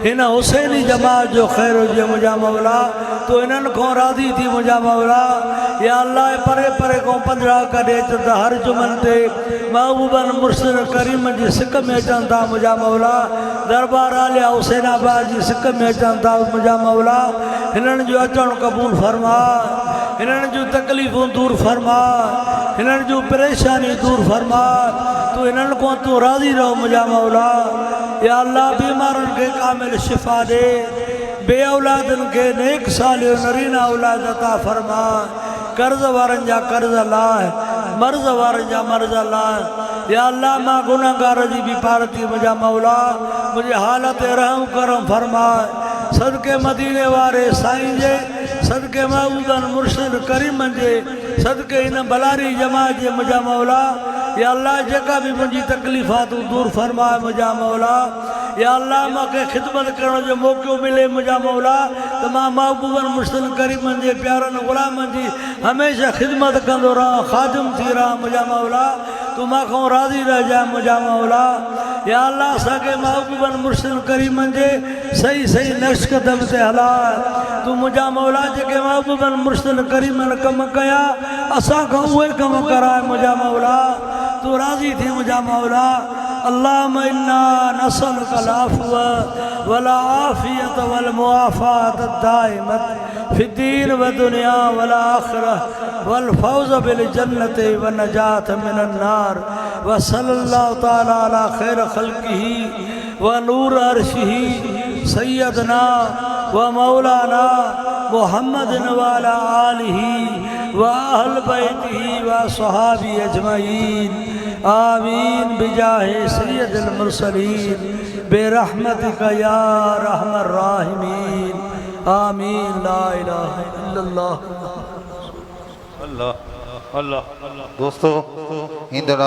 हिन हुसैनी जमात जो ख़ैर हुजे मुंहिंजा मौला। तू इन्हनि खां राज़ी थी मुंहिंजा मौला। या अल्लाह परे परे खां पंद्रहं कढे त हर जुमन ते महबूबनि मुर्शिद करीम जी सिक में अचनि था मुंहिंजा मौला। दरबार आलिया हुसैनाबाद जी सिक में अचनि था मुंहिंजा मौला। हिननि जो अचणु क़बूल फरमा हिननि जूं तकलीफ़ूं दूर फरमा हिननि जूं परेशानी दूर फरमा। तू इन्हनि खां तू राज़ी रहो मुंहिंजा मौला। या अल्लाह बीमारनि खे कामिल शिफ़ा ॾे बे औलादनि खे नेक सालियो नरीना औलाद अता फरमा। कर्ज़ वारनि जा कर्ज़ लाह मर्ज़ वारनि जा मर्ज़ लाह। या अल्लाह मां गुनाहगार जी बि पारती मुंहिंजा मौला मुंहिंजी हालत रहम करम फरमा। सदके मदीने वारे साईं जे सदके महबूबनि मुर्शिद करीमनि जे सदके हिन बलारी जमात जे मुंहिंजा मौला। या अल्लाह जेका बि मुंहिंजी तकलीफ़ा तूं दूर फरमाए मुंहिंजा मौला। या अल्लाह मूंखे ख़िदमत करण जो मौक़ो मिले मुंहिंजा मौला त मां महबूबनि मुर्शिद करीमनि जे प्यारनि ग़ुलामनि जी हमेशह ख़िदमत कंदो रहां ख़ादिम थी रहां मुंहिंजा मौला। तू मूंखां राज़ी रहिजांइ मुंहिंजा मौला। या अल्लाह असांखे महबूबनि मुर्शिद करीमनि जे सही सही नक्श क़दम ते हलाए। तू मुंहिंजा मौला जेके महबूबनि मुर्शिद करीमनि कम कया असांखां उहे कम कराए मुंहिंजा मौला। तू राज़ी थी मुंहिंजा मौला। अल्लाहुम्मा इन्ना नसअलुकल अफ़्व वल आफ़ियत वल मुआफ़ात दाइमत फ़िद्दीन व दुनिया वल आख़िरह वल फ़ौज़ बिल जन्नति व नजात मिनन नार। व सल्लल्लाहु तआला अला ख़ैर ख़ल्क़िही व नूर अर्शिही सय्यदना व मौलाना मुहम्मदिन व अला आलिही व अहल बैतिही व सहाबी अजमईन। आमीन बिजाहे सय्यदिल मुरसलीन बेरहमतिका या रहमर राहिमीन। आमीन। ला इलाहा इल्लल्लाह। अल्लाह अल्लाह दोस्तों ईंदड़